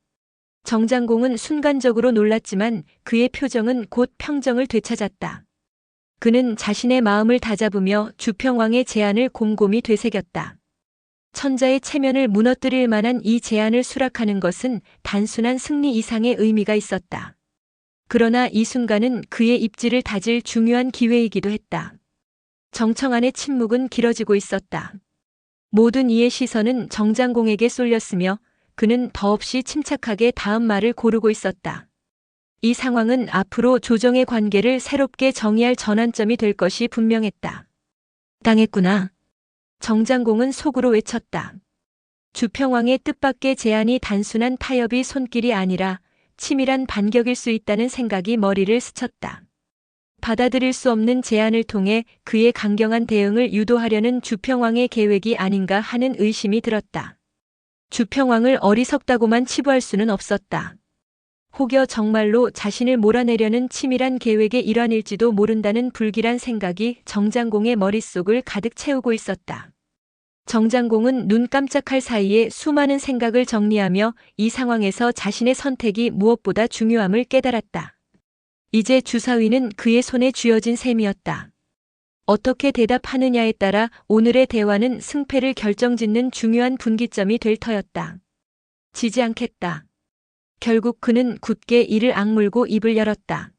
정장공은 순간적으로 놀랐지만 그의 표정은 곧 평정을 되찾았다. 그는 자신의 마음을 다잡으며 주평왕의 제안을 곰곰이 되새겼다. 천자의 체면을 무너뜨릴 만한 이 제안을 수락하는 것은 단순한 승리 이상의 의미가 있었다. 그러나 이 순간은 그의 입지를 다질 중요한 기회이기도 했다. 정청안의 침묵은 길어지고 있었다. 모든 이의 시선은 정장공에게 쏠렸으며 그는 더없이 침착하게 다음 말을 고르고 있었다. 이 상황은 앞으로 조정의 관계를 새롭게 정의할 전환점이 될 것이 분명했다. 당했구나. 정장공은 속으로 외쳤다. 주평왕의 뜻밖의 제안이 단순한 타협이 손길이 아니라 치밀한 반격일 수 있다는 생각이 머리를 스쳤다. 받아들일 수 없는 제안을 통해 그의 강경한 대응을 유도하려는 주평왕의 계획이 아닌가 하는 의심이 들었다. 주평왕을 어리석다고만 치부할 수는 없었다. 혹여 정말로 자신을 몰아내려는 치밀한 계획의 일환일지도 모른다는 불길한 생각이 정장공의 머릿속을 가득 채우고 있었다. 정장공은 눈 깜짝할 사이에 수많은 생각을 정리하며 이 상황에서 자신의 선택이 무엇보다 중요함을 깨달았다. 이제 주사위는 그의 손에 쥐어진 셈이었다. 어떻게 대답하느냐에 따라 오늘의 대화는 승패를 결정짓는 중요한 분기점이 될 터였다. 지지 않겠다. 결국 그는 굳게 이를 악물고 입을 열었다.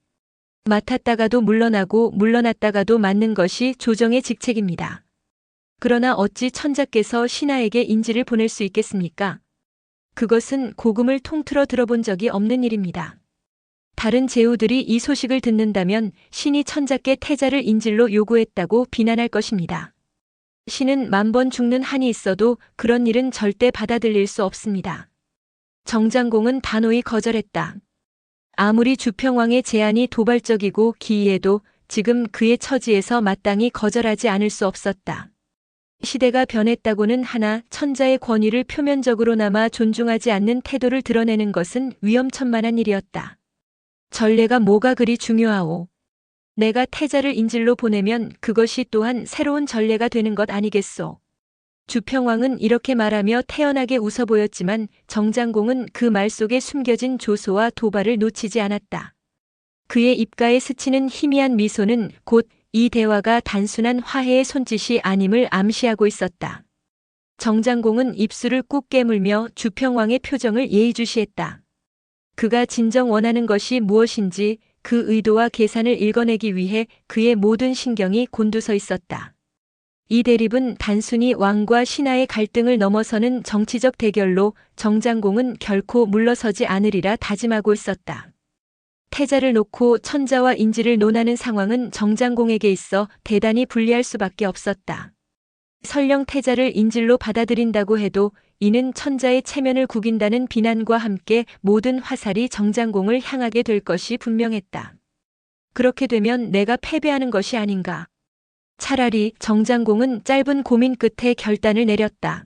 맡았다가도 물러나고 물러났다가도 맞는 것이 조정의 직책입니다. 그러나 어찌 천자께서 신하에게 인지를 보낼 수 있겠습니까? 그것은 고금을 통틀어 들어본 적이 없는 일입니다. 다른 제후들이 이 소식을 듣는다면 신이 천자께 태자를 인질로 요구했다고 비난할 것입니다. 신은 만번 죽는 한이 있어도 그런 일은 절대 받아들일 수 없습니다. 정장공은 단호히 거절했다. 아무리 주평왕의 제안이 도발적이고 기이해도 지금 그의 처지에서 마땅히 거절하지 않을 수 없었다. 시대가 변했다고는 하나 천자의 권위를 표면적으로나마 존중하지 않는 태도를 드러내는 것은 위험천만한 일이었다. 전례가 뭐가 그리 중요하오. 내가 태자를 인질로 보내면 그것이 또한 새로운 전례가 되는 것 아니겠소. 주평왕은 이렇게 말하며 태연하게 웃어 보였지만 정장공은 그 말 속에 숨겨진 조소와 도발을 놓치지 않았다. 그의 입가에 스치는 희미한 미소는 곧 이 대화가 단순한 화해의 손짓이 아님을 암시하고 있었다. 정장공은 입술을 꾹 깨물며 주평왕의 표정을 예의주시했다. 그가 진정 원하는 것이 무엇인지 그 의도와 계산을 읽어내기 위해 그의 모든 신경이 곤두서 있었다. 이 대립은 단순히 왕과 신하의 갈등을 넘어서는 정치적 대결로 정장공은 결코 물러서지 않으리라 다짐하고 있었다. 태자를 놓고 천자와 인지를 논하는 상황은 정장공에게 있어 대단히 불리할 수밖에 없었다. 설령 태자를 인질로 받아들인다고 해도 이는 천자의 체면을 구긴다는 비난과 함께 모든 화살이 정장공을 향하게 될 것이 분명했다. 그렇게 되면 내가 패배하는 것이 아닌가. 차라리 정장공은 짧은 고민 끝에 결단을 내렸다.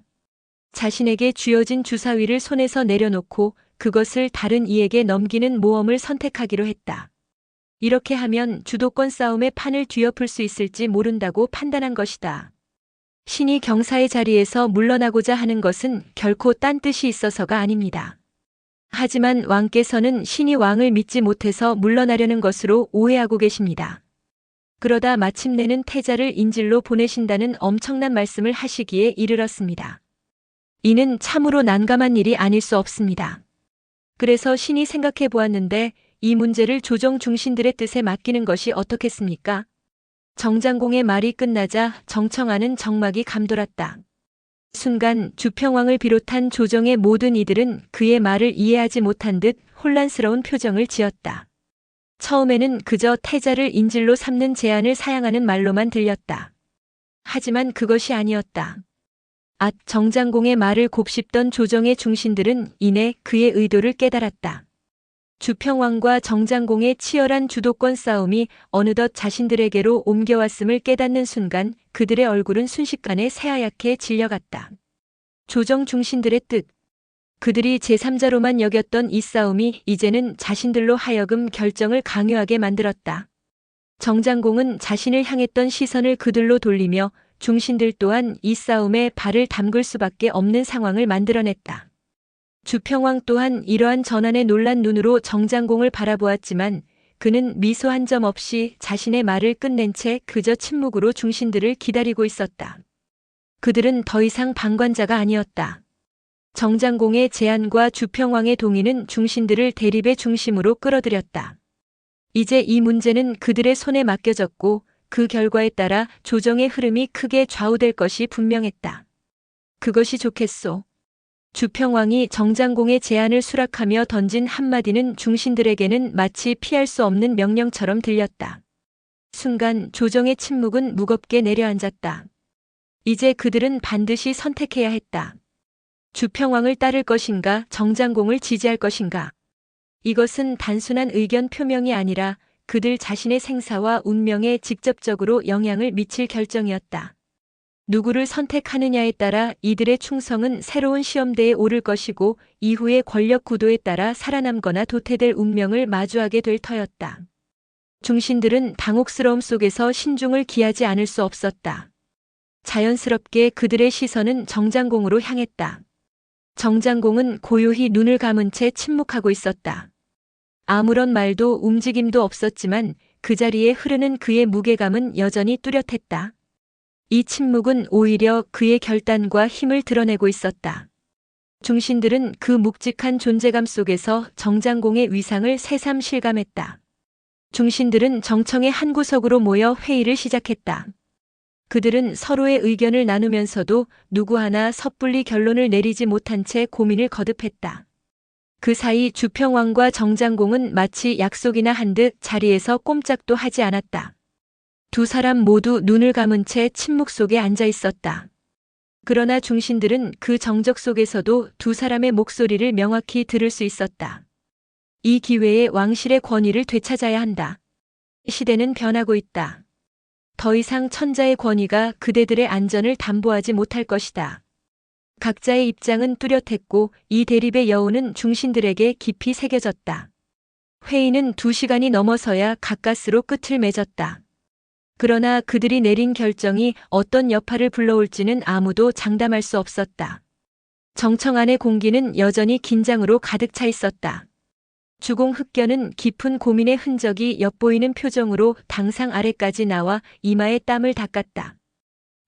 자신에게 쥐어진 주사위를 손에서 내려놓고 그것을 다른 이에게 넘기는 모험을 선택하기로 했다. 이렇게 하면 주도권 싸움의 판을 뒤엎을 수 있을지 모른다고 판단한 것이다. 신이 경사의 자리에서 물러나고자 하는 것은 결코 딴 뜻이 있어서가 아닙니다. 하지만 왕께서는 신이 왕을 믿지 못해서 물러나려는 것으로 오해하고 계십니다. 그러다 마침내는 태자를 인질로 보내신다는 엄청난 말씀을 하시기에 이르렀습니다. 이는 참으로 난감한 일이 아닐 수 없습니다. 그래서 신이 생각해 보았는데 이 문제를 조정 중신들의 뜻에 맡기는 것이 어떻겠습니까? 정장공의 말이 끝나자 정청안은 정막이 감돌았다. 순간 주평왕을 비롯한 조정의 모든 이들은 그의 말을 이해하지 못한 듯 혼란스러운 표정을 지었다. 처음에는 그저 태자를 인질로 삼는 제안을 사양하는 말로만 들렸다. 하지만 그것이 아니었다. 정장공의 말을 곱씹던 조정의 중신들은 이내 그의 의도를 깨달았다. 주평왕과 정장공의 치열한 주도권 싸움이 어느덧 자신들에게로 옮겨왔음을 깨닫는 순간 그들의 얼굴은 순식간에 새하얗게 질려갔다. 조정 중신들의 뜻. 그들이 제3자로만 여겼던 이 싸움이 이제는 자신들로 하여금 결정을 강요하게 만들었다. 정장공은 자신을 향했던 시선을 그들로 돌리며 중신들 또한 이 싸움에 발을 담글 수밖에 없는 상황을 만들어냈다. 주평왕 또한 이러한 전환에 놀란 눈으로 정장공을 바라보았지만 그는 미소 한 점 없이 자신의 말을 끝낸 채 그저 침묵으로 중신들을 기다리고 있었다. 그들은 더 이상 방관자가 아니었다. 정장공의 제안과 주평왕의 동의는 중신들을 대립의 중심으로 끌어들였다. 이제 이 문제는 그들의 손에 맡겨졌고 그 결과에 따라 조정의 흐름이 크게 좌우될 것이 분명했다. 그것이 좋겠소. 주평왕이 정장공의 제안을 수락하며 던진 한마디는 중신들에게는 마치 피할 수 없는 명령처럼 들렸다. 순간 조정의 침묵은 무겁게 내려앉았다. 이제 그들은 반드시 선택해야 했다. 주평왕을 따를 것인가, 정장공을 지지할 것인가. 이것은 단순한 의견 표명이 아니라 그들 자신의 생사와 운명에 직접적으로 영향을 미칠 결정이었다. 누구를 선택하느냐에 따라 이들의 충성은 새로운 시험대에 오를 것이고 이후의 권력 구도에 따라 살아남거나 도태될 운명을 마주하게 될 터였다. 중신들은 당혹스러움 속에서 신중을 기하지 않을 수 없었다. 자연스럽게 그들의 시선은 정장공으로 향했다. 정장공은 고요히 눈을 감은 채 침묵하고 있었다. 아무런 말도 움직임도 없었지만 그 자리에 흐르는 그의 무게감은 여전히 뚜렷했다. 이 침묵은 오히려 그의 결단과 힘을 드러내고 있었다. 중신들은 그 묵직한 존재감 속에서 정장공의 위상을 새삼 실감했다. 중신들은 정청의 한 구석으로 모여 회의를 시작했다. 그들은 서로의 의견을 나누면서도 누구 하나 섣불리 결론을 내리지 못한 채 고민을 거듭했다. 그 사이 주평왕과 정장공은 마치 약속이나 한 듯 자리에서 꼼짝도 하지 않았다. 두 사람 모두 눈을 감은 채 침묵 속에 앉아 있었다. 그러나 중신들은 그 정적 속에서도 두 사람의 목소리를 명확히 들을 수 있었다. 이 기회에 왕실의 권위를 되찾아야 한다. 시대는 변하고 있다. 더 이상 천자의 권위가 그대들의 안전을 담보하지 못할 것이다. 각자의 입장은 뚜렷했고 이 대립의 여운은 중신들에게 깊이 새겨졌다. 회의는 2시간이 넘어서야 가까스로 끝을 맺었다. 그러나 그들이 내린 결정이 어떤 여파를 불러올지는 아무도 장담할 수 없었다. 정청 안의 공기는 여전히 긴장으로 가득 차 있었다. 주공 흑견은 깊은 고민의 흔적이 엿보이는 표정으로 당상 아래까지 나와 이마에 땀을 닦았다.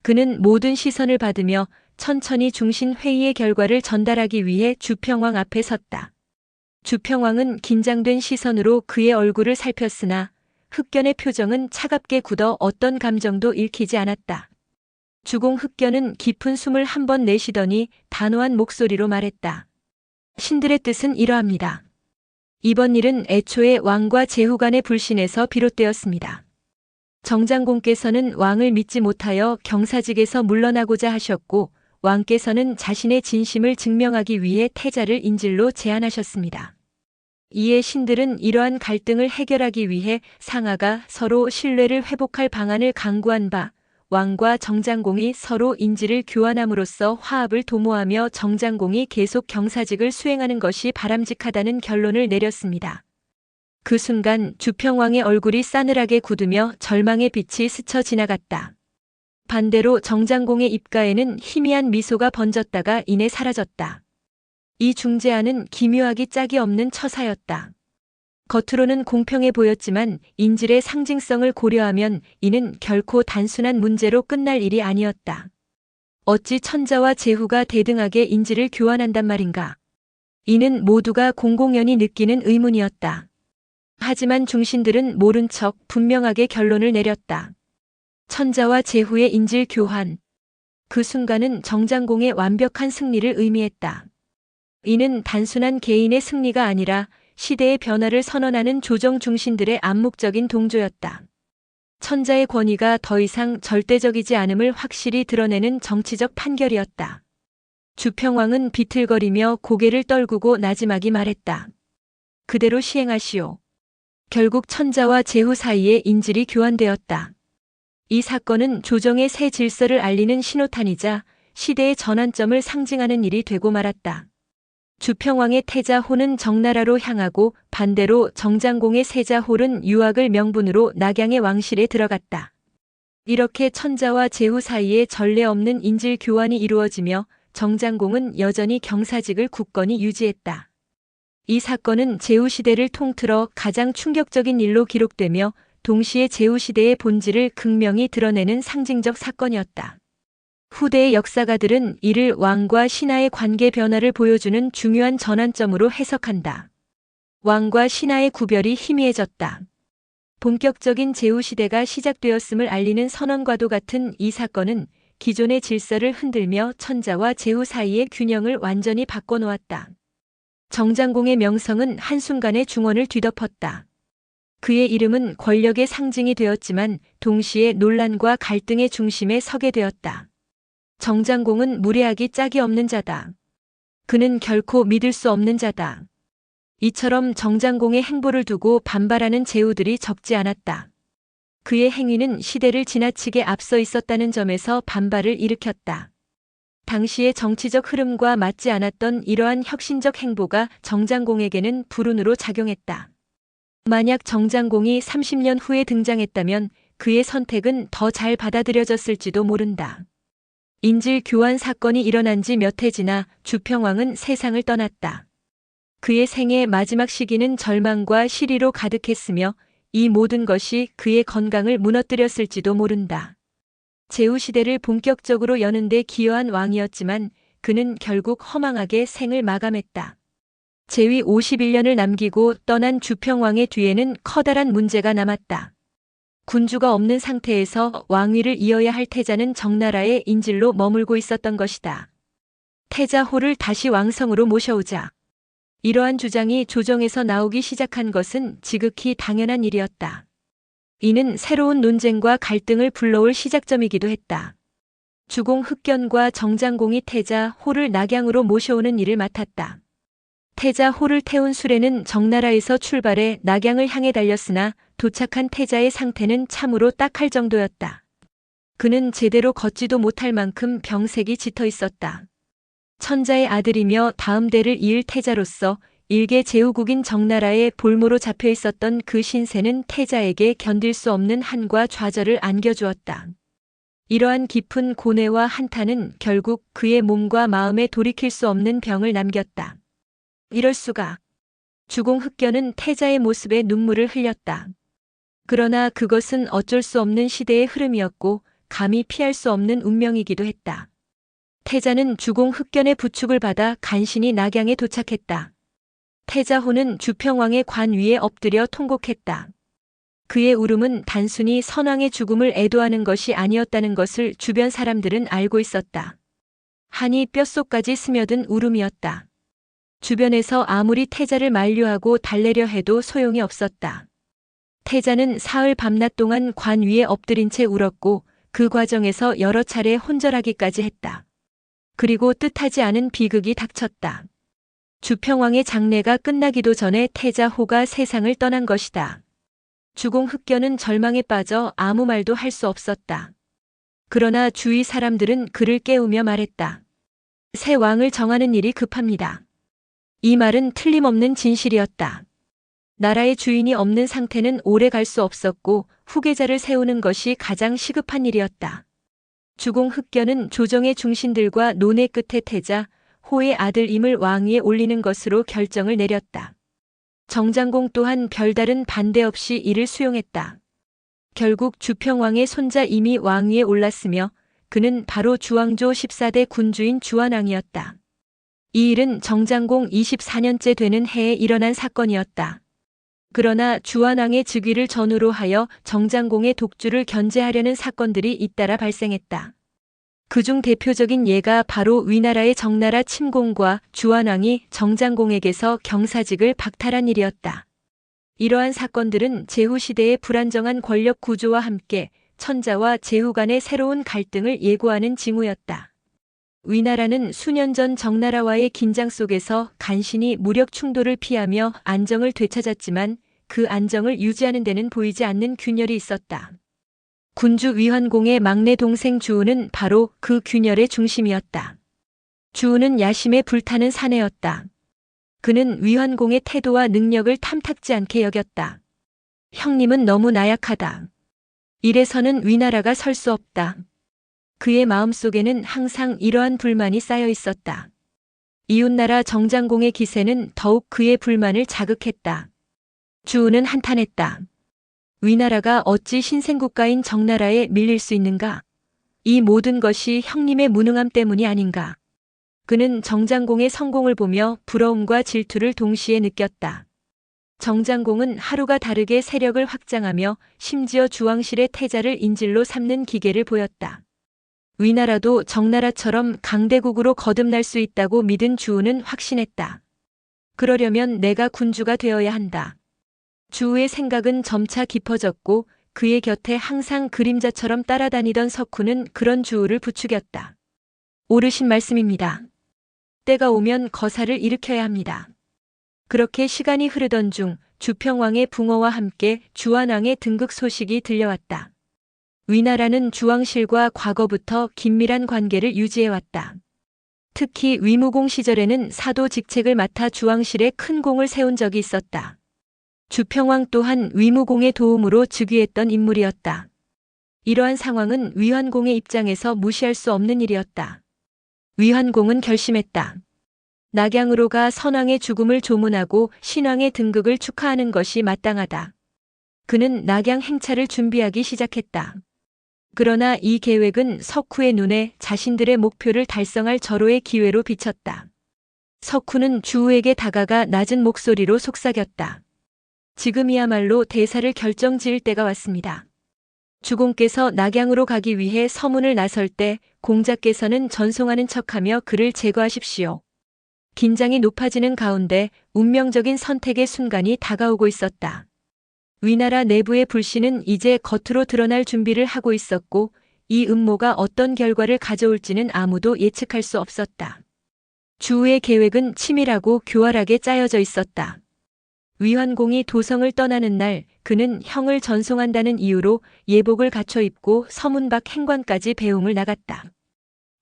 그는 모든 시선을 받으며 천천히 중신 회의의 결과를 전달하기 위해 주평왕 앞에 섰다. 주평왕은 긴장된 시선으로 그의 얼굴을 살폈으나 흑견의 표정은 차갑게 굳어 어떤 감정도 읽히지 않았다. 주공 흑견은 깊은 숨을 한 번 내쉬더니 단호한 목소리로 말했다. 신들의 뜻은 이러합니다. 이번 일은 애초에 왕과 제후 간의 불신에서 비롯되었습니다. 정장공께서는 왕을 믿지 못하여 경사직에서 물러나고자 하셨고 왕께서는 자신의 진심을 증명하기 위해 태자를 인질로 제안하셨습니다. 이에 신들은 이러한 갈등을 해결하기 위해 상하가 서로 신뢰를 회복할 방안을 강구한 바 왕과 정장공이 서로 인질을 교환함으로써 화합을 도모하며 정장공이 계속 경사직을 수행하는 것이 바람직하다는 결론을 내렸습니다. 그 순간 주평왕의 얼굴이 싸늘하게 굳으며 절망의 빛이 스쳐 지나갔다. 반대로 정장공의 입가에는 희미한 미소가 번졌다가 이내 사라졌다. 이 중재안은 기묘하기 짝이 없는 처사였다. 겉으로는 공평해 보였지만 인질의 상징성을 고려하면 이는 결코 단순한 문제로 끝날 일이 아니었다. 어찌 천자와 제후가 대등하게 인질을 교환한단 말인가? 이는 모두가 공공연히 느끼는 의문이었다. 하지만 중신들은 모른 척 분명하게 결론을 내렸다. 천자와 제후의 인질 교환. 그 순간은 정장공의 완벽한 승리를 의미했다. 이는 단순한 개인의 승리가 아니라 시대의 변화를 선언하는 조정 중신들의 암묵적인 동조였다. 천자의 권위가 더 이상 절대적이지 않음을 확실히 드러내는 정치적 판결이었다. 주평왕은 비틀거리며 고개를 떨구고 나지막이 말했다. 그대로 시행하시오. 결국 천자와 제후 사이에 인질이 교환되었다. 이 사건은 조정의 새 질서를 알리는 신호탄이자 시대의 전환점을 상징하는 일이 되고 말았다. 주평왕의 태자 호는 정나라로 향하고 반대로 정장공의 세자 홀은 유학을 명분으로 낙양의 왕실에 들어갔다. 이렇게 천자와 제후 사이에 전례 없는 인질 교환이 이루어지며 정장공은 여전히 경사직을 굳건히 유지했다. 이 사건은 제후 시대를 통틀어 가장 충격적인 일로 기록되며 동시에 제후 시대의 본질을 극명히 드러내는 상징적 사건이었다. 후대의 역사가들은 이를 왕과 신하의 관계 변화를 보여주는 중요한 전환점으로 해석한다. 왕과 신하의 구별이 희미해졌다. 본격적인 제후 시대가 시작되었음을 알리는 선언과도 같은 이 사건은 기존의 질서를 흔들며 천자와 제후 사이의 균형을 완전히 바꿔놓았다. 정장공의 명성은 한순간에 중원을 뒤덮었다. 그의 이름은 권력의 상징이 되었지만 동시에 논란과 갈등의 중심에 서게 되었다. 정장공은 무례하기 짝이 없는 자다. 그는 결코 믿을 수 없는 자다. 이처럼 정장공의 행보를 두고 반발하는 제후들이 적지 않았다. 그의 행위는 시대를 지나치게 앞서 있었다는 점에서 반발을 일으켰다. 당시의 정치적 흐름과 맞지 않았던 이러한 혁신적 행보가 정장공에게는 불운으로 작용했다. 만약 정장공이 30년 후에 등장했다면 그의 선택은 더 잘 받아들여졌을지도 모른다. 인질 교환 사건이 일어난 지 몇 해 지나 주평왕은 세상을 떠났다. 그의 생애 마지막 시기는 절망과 시리로 가득했으며 이 모든 것이 그의 건강을 무너뜨렸을지도 모른다. 제후 시대를 본격적으로 여는 데 기여한 왕이었지만 그는 결국 허망하게 생을 마감했다. 제위 51년을 남기고 떠난 주평왕의 뒤에는 커다란 문제가 남았다. 군주가 없는 상태에서 왕위를 이어야 할 태자는 정나라의 인질로 머물고 있었던 것이다. 태자호를 다시 왕성으로 모셔오자. 이러한 주장이 조정에서 나오기 시작한 것은 지극히 당연한 일이었다. 이는 새로운 논쟁과 갈등을 불러올 시작점이기도 했다. 주공 흑견과 정장공이 태자호를 낙양으로 모셔오는 일을 맡았다. 태자호를 태운 수레는 정나라에서 출발해 낙양을 향해 달렸으나 도착한 태자의 상태는 참으로 딱할 정도였다. 그는 제대로 걷지도 못할 만큼 병색이 짙어 있었다. 천자의 아들이며 다음 대를 이을 태자로서 일개 제후국인 정나라의 볼모로 잡혀 있었던 그 신세는 태자에게 견딜 수 없는 한과 좌절을 안겨주었다. 이러한 깊은 고뇌와 한탄은 결국 그의 몸과 마음에 돌이킬 수 없는 병을 남겼다. 이럴 수가. 주공 흑견은 태자의 모습에 눈물을 흘렸다. 그러나 그것은 어쩔 수 없는 시대의 흐름이었고 감히 피할 수 없는 운명이기도 했다. 태자는 주공 흑견의 부축을 받아 간신히 낙양에 도착했다. 태자호는 주평왕의 관 위에 엎드려 통곡했다. 그의 울음은 단순히 선왕의 죽음을 애도하는 것이 아니었다는 것을 주변 사람들은 알고 있었다. 한이 뼛속까지 스며든 울음이었다. 주변에서 아무리 태자를 만류하고 달래려 해도 소용이 없었다. 태자는 사흘 밤낮 동안 관 위에 엎드린 채 울었고 그 과정에서 여러 차례 혼절하기까지 했다. 그리고 뜻하지 않은 비극이 닥쳤다. 주평왕의 장례가 끝나기도 전에 태자호가 세상을 떠난 것이다. 주공 흑견은 절망에 빠져 아무 말도 할 수 없었다. 그러나 주위 사람들은 그를 깨우며 말했다. 새 왕을 정하는 일이 급합니다. 이 말은 틀림없는 진실이었다. 나라의 주인이 없는 상태는 오래 갈 수 없었고 후계자를 세우는 것이 가장 시급한 일이었다. 주공 흑견은 조정의 중신들과 논의 끝에 태자, 호의 아들임을 왕위에 올리는 것으로 결정을 내렸다. 정장공 또한 별다른 반대 없이 이를 수용했다. 결국 주평왕의 손자 이미 왕위에 올랐으며 그는 바로 주왕조 14대 군주인 주완왕이었다. 이 일은 정장공 24년째 되는 해에 일어난 사건이었다. 그러나 주완왕의 즉위를 전후로 하여 정장공의 독주를 견제하려는 사건들이 잇따라 발생했다. 그중 대표적인 예가 바로 위나라의 정나라 침공과 주완왕이 정장공에게서 경사직을 박탈한 일이었다. 이러한 사건들은 제후 시대의 불안정한 권력 구조와 함께 천자와 제후 간의 새로운 갈등을 예고하는 징후였다. 위나라는 수년 전 정나라와의 긴장 속에서 간신히 무력 충돌을 피하며 안정을 되찾았지만 그 안정을 유지하는 데는 보이지 않는 균열이 있었다. 군주 위환공의 막내 동생 주우는 바로 그 균열의 중심이었다. 주우는 야심에 불타는 사내였다. 그는 위환공의 태도와 능력을 탐탁지 않게 여겼다. 형님은 너무 나약하다. 이래서는 위나라가 설 수 없다. 그의 마음속에는 항상 이러한 불만이 쌓여 있었다. 이웃나라 정장공의 기세는 더욱 그의 불만을 자극했다. 주우는 한탄했다. 위나라가 어찌 신생국가인 정나라에 밀릴 수 있는가? 이 모든 것이 형님의 무능함 때문이 아닌가? 그는 정장공의 성공을 보며 부러움과 질투를 동시에 느꼈다. 정장공은 하루가 다르게 세력을 확장하며 심지어 주왕실의 태자를 인질로 삼는 기계를 보였다. 위나라도 정나라처럼 강대국으로 거듭날 수 있다고 믿은 주우는 확신했다. 그러려면 내가 군주가 되어야 한다. 주우의 생각은 점차 깊어졌고 그의 곁에 항상 그림자처럼 따라다니던 석훈은 그런 주우를 부추겼다. 옳으신 말씀입니다. 때가 오면 거사를 일으켜야 합니다. 그렇게 시간이 흐르던 중 주평왕의 붕어와 함께 주한왕의 등극 소식이 들려왔다. 위나라는 주왕실과 과거부터 긴밀한 관계를 유지해왔다. 특히 위무공 시절에는 사도 직책을 맡아 주왕실에 큰 공을 세운 적이 있었다. 주평왕 또한 위무공의 도움으로 즉위했던 인물이었다. 이러한 상황은 위환공의 입장에서 무시할 수 없는 일이었다. 위환공은 결심했다. 낙양으로 가 선왕의 죽음을 조문하고 신왕의 등극을 축하하는 것이 마땅하다. 그는 낙양 행차를 준비하기 시작했다. 그러나 이 계획은 석후의 눈에 자신들의 목표를 달성할 절호의 기회로 비쳤다. 석후는 주우에게 다가가 낮은 목소리로 속삭였다. 지금이야말로 대사를 결정지을 때가 왔습니다. 주공께서 낙양으로 가기 위해 서문을 나설 때 공자께서는 전송하는 척하며 그를 제거하십시오. 긴장이 높아지는 가운데 운명적인 선택의 순간이 다가오고 있었다. 위나라 내부의 불신은 이제 겉으로 드러날 준비를 하고 있었고 이 음모가 어떤 결과를 가져올지는 아무도 예측할 수 없었다. 주우의 계획은 치밀하고 교활하게 짜여져 있었다. 위환공이 도성을 떠나는 날 그는 형을 전송한다는 이유로 예복을 갖춰 입고 서문 밖 행관까지 배웅을 나갔다.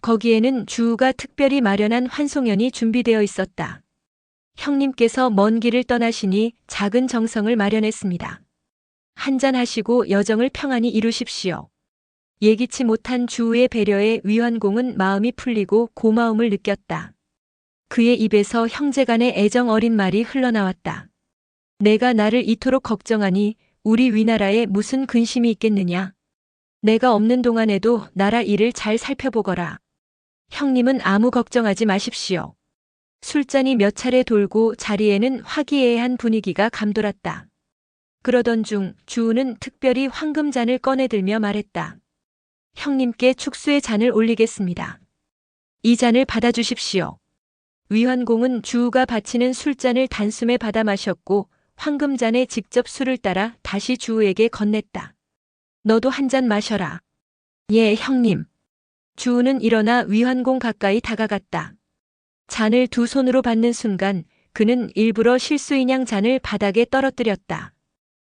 거기에는 주우가 특별히 마련한 환송연이 준비되어 있었다. 형님께서 먼 길을 떠나시니 작은 정성을 마련했습니다. 한잔하시고 여정을 평안히 이루십시오. 예기치 못한 주우의 배려에 위환공은 마음이 풀리고 고마움을 느꼈다. 그의 입에서 형제간의 애정 어린 말이 흘러나왔다. 내가 나를 이토록 걱정하니 우리 위나라에 무슨 근심이 있겠느냐. 내가 없는 동안에도 나라 일을 잘 살펴보거라. 형님은 아무 걱정하지 마십시오. 술잔이 몇 차례 돌고 자리에는 화기애애한 분위기가 감돌았다. 그러던 중 주우는 특별히 황금잔을 꺼내들며 말했다. 형님께 축수의 잔을 올리겠습니다. 이 잔을 받아주십시오. 위환공은 주우가 바치는 술잔을 단숨에 받아 마셨고 황금잔에 직접 술을 따라 다시 주우에게 건넸다. 너도 한 잔 마셔라. 예, 형님. 주우는 일어나 위환공 가까이 다가갔다. 잔을 두 손으로 받는 순간 그는 일부러 실수인양 잔을 바닥에 떨어뜨렸다.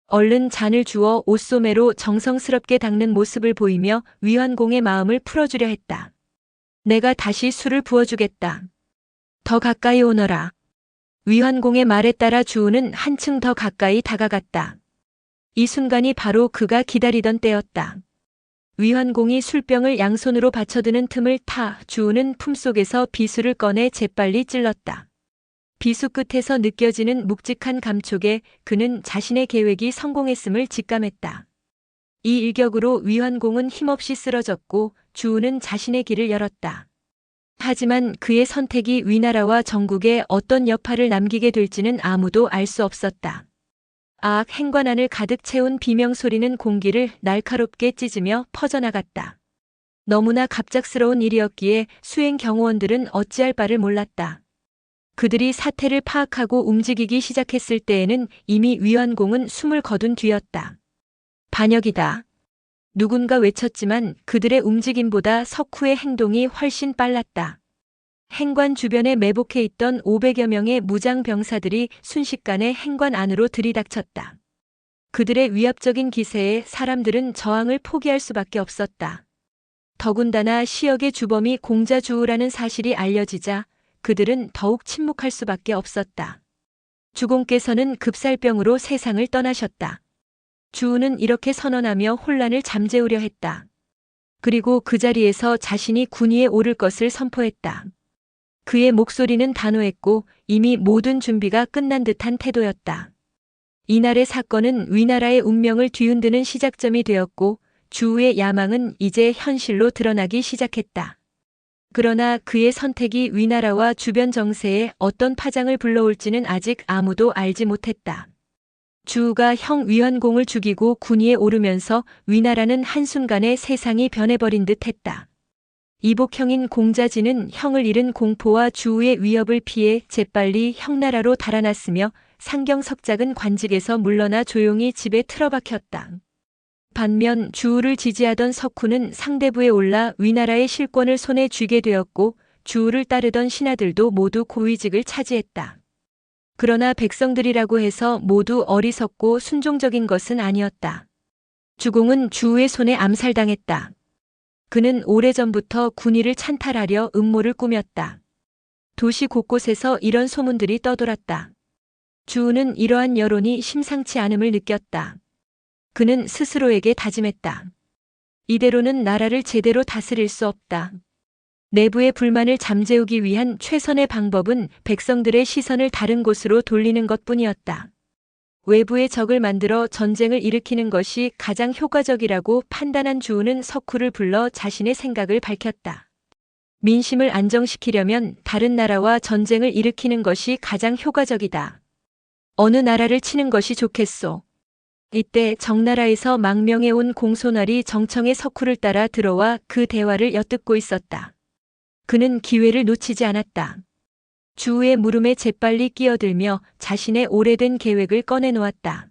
얼른 잔을 주워 옷소매로 정성스럽게 닦는 모습을 보이며 위환공의 마음을 풀어주려 했다. 내가 다시 술을 부어주겠다. 더 가까이 오너라. 위환공의 말에 따라 주우는 한층 더 가까이 다가갔다. 이 순간이 바로 그가 기다리던 때였다. 위환공이 술병을 양손으로 받쳐드는 틈을 타 주우는 품속에서 비수를 꺼내 재빨리 찔렀다. 비수 끝에서 느껴지는 묵직한 감촉에 그는 자신의 계획이 성공했음을 직감했다. 이 일격으로 위환공은 힘없이 쓰러졌고 주우는 자신의 길을 열었다. 하지만 그의 선택이 위나라와 전국에 어떤 여파를 남기게 될지는 아무도 알 수 없었다. 행관안을 가득 채운 비명소리는 공기를 날카롭게 찢으며 퍼져나갔다. 너무나 갑작스러운 일이었기에 수행 경호원들은 어찌할 바를 몰랐다. 그들이 사태를 파악하고 움직이기 시작했을 때에는 이미 위환공은 숨을 거둔 뒤였다. 반역이다. 누군가 외쳤지만 그들의 움직임보다 석후의 행동이 훨씬 빨랐다. 행관 주변에 매복해 있던 500여 명의 무장 병사들이 순식간에 행관 안으로 들이닥쳤다. 그들의 위압적인 기세에 사람들은 저항을 포기할 수밖에 없었다. 더군다나 시역의 주범이 공자주우라는 사실이 알려지자 그들은 더욱 침묵할 수밖에 없었다. 주공께서는 급살병으로 세상을 떠나셨다. 주우는 이렇게 선언하며 혼란을 잠재우려 했다. 그리고 그 자리에서 자신이 군위에 오를 것을 선포했다. 그의 목소리는 단호했고 이미 모든 준비가 끝난 듯한 태도였다. 이날의 사건은 위나라의 운명을 뒤흔드는 시작점이 되었고 주우의 야망은 이제 현실로 드러나기 시작했다. 그러나 그의 선택이 위나라와 주변 정세에 어떤 파장을 불러올지는 아직 아무도 알지 못했다. 주우가 형 위헌공을 죽이고 군위에 오르면서 위나라는 한순간에 세상이 변해버린 듯 했다. 이복형인 공자진은 형을 잃은 공포와 주우의 위협을 피해 재빨리 형나라로 달아났으며 상경석작은 관직에서 물러나 조용히 집에 틀어박혔다. 반면 주우를 지지하던 석후는 상대부에 올라 위나라의 실권을 손에 쥐게 되었고 주우를 따르던 신하들도 모두 고위직을 차지했다. 그러나 백성들이라고 해서 모두 어리석고 순종적인 것은 아니었다. 주공은 주우의 손에 암살당했다. 그는 오래전부터 군위를 찬탈하려 음모를 꾸몄다. 도시 곳곳에서 이런 소문들이 떠돌았다. 주우는 이러한 여론이 심상치 않음을 느꼈다. 그는 스스로에게 다짐했다. 이대로는 나라를 제대로 다스릴 수 없다. 내부의 불만을 잠재우기 위한 최선의 방법은 백성들의 시선을 다른 곳으로 돌리는 것뿐이었다. 외부의 적을 만들어 전쟁을 일으키는 것이 가장 효과적이라고 판단한 주우는 석후를 불러 자신의 생각을 밝혔다. 민심을 안정시키려면 다른 나라와 전쟁을 일으키는 것이 가장 효과적이다. 어느 나라를 치는 것이 좋겠소. 이때 정나라에서 망명해 온 공손알이 정청의 석후를 따라 들어와 그 대화를 엿듣고 있었다. 그는 기회를 놓치지 않았다. 주우의 물음에 재빨리 끼어들며 자신의 오래된 계획을 꺼내놓았다.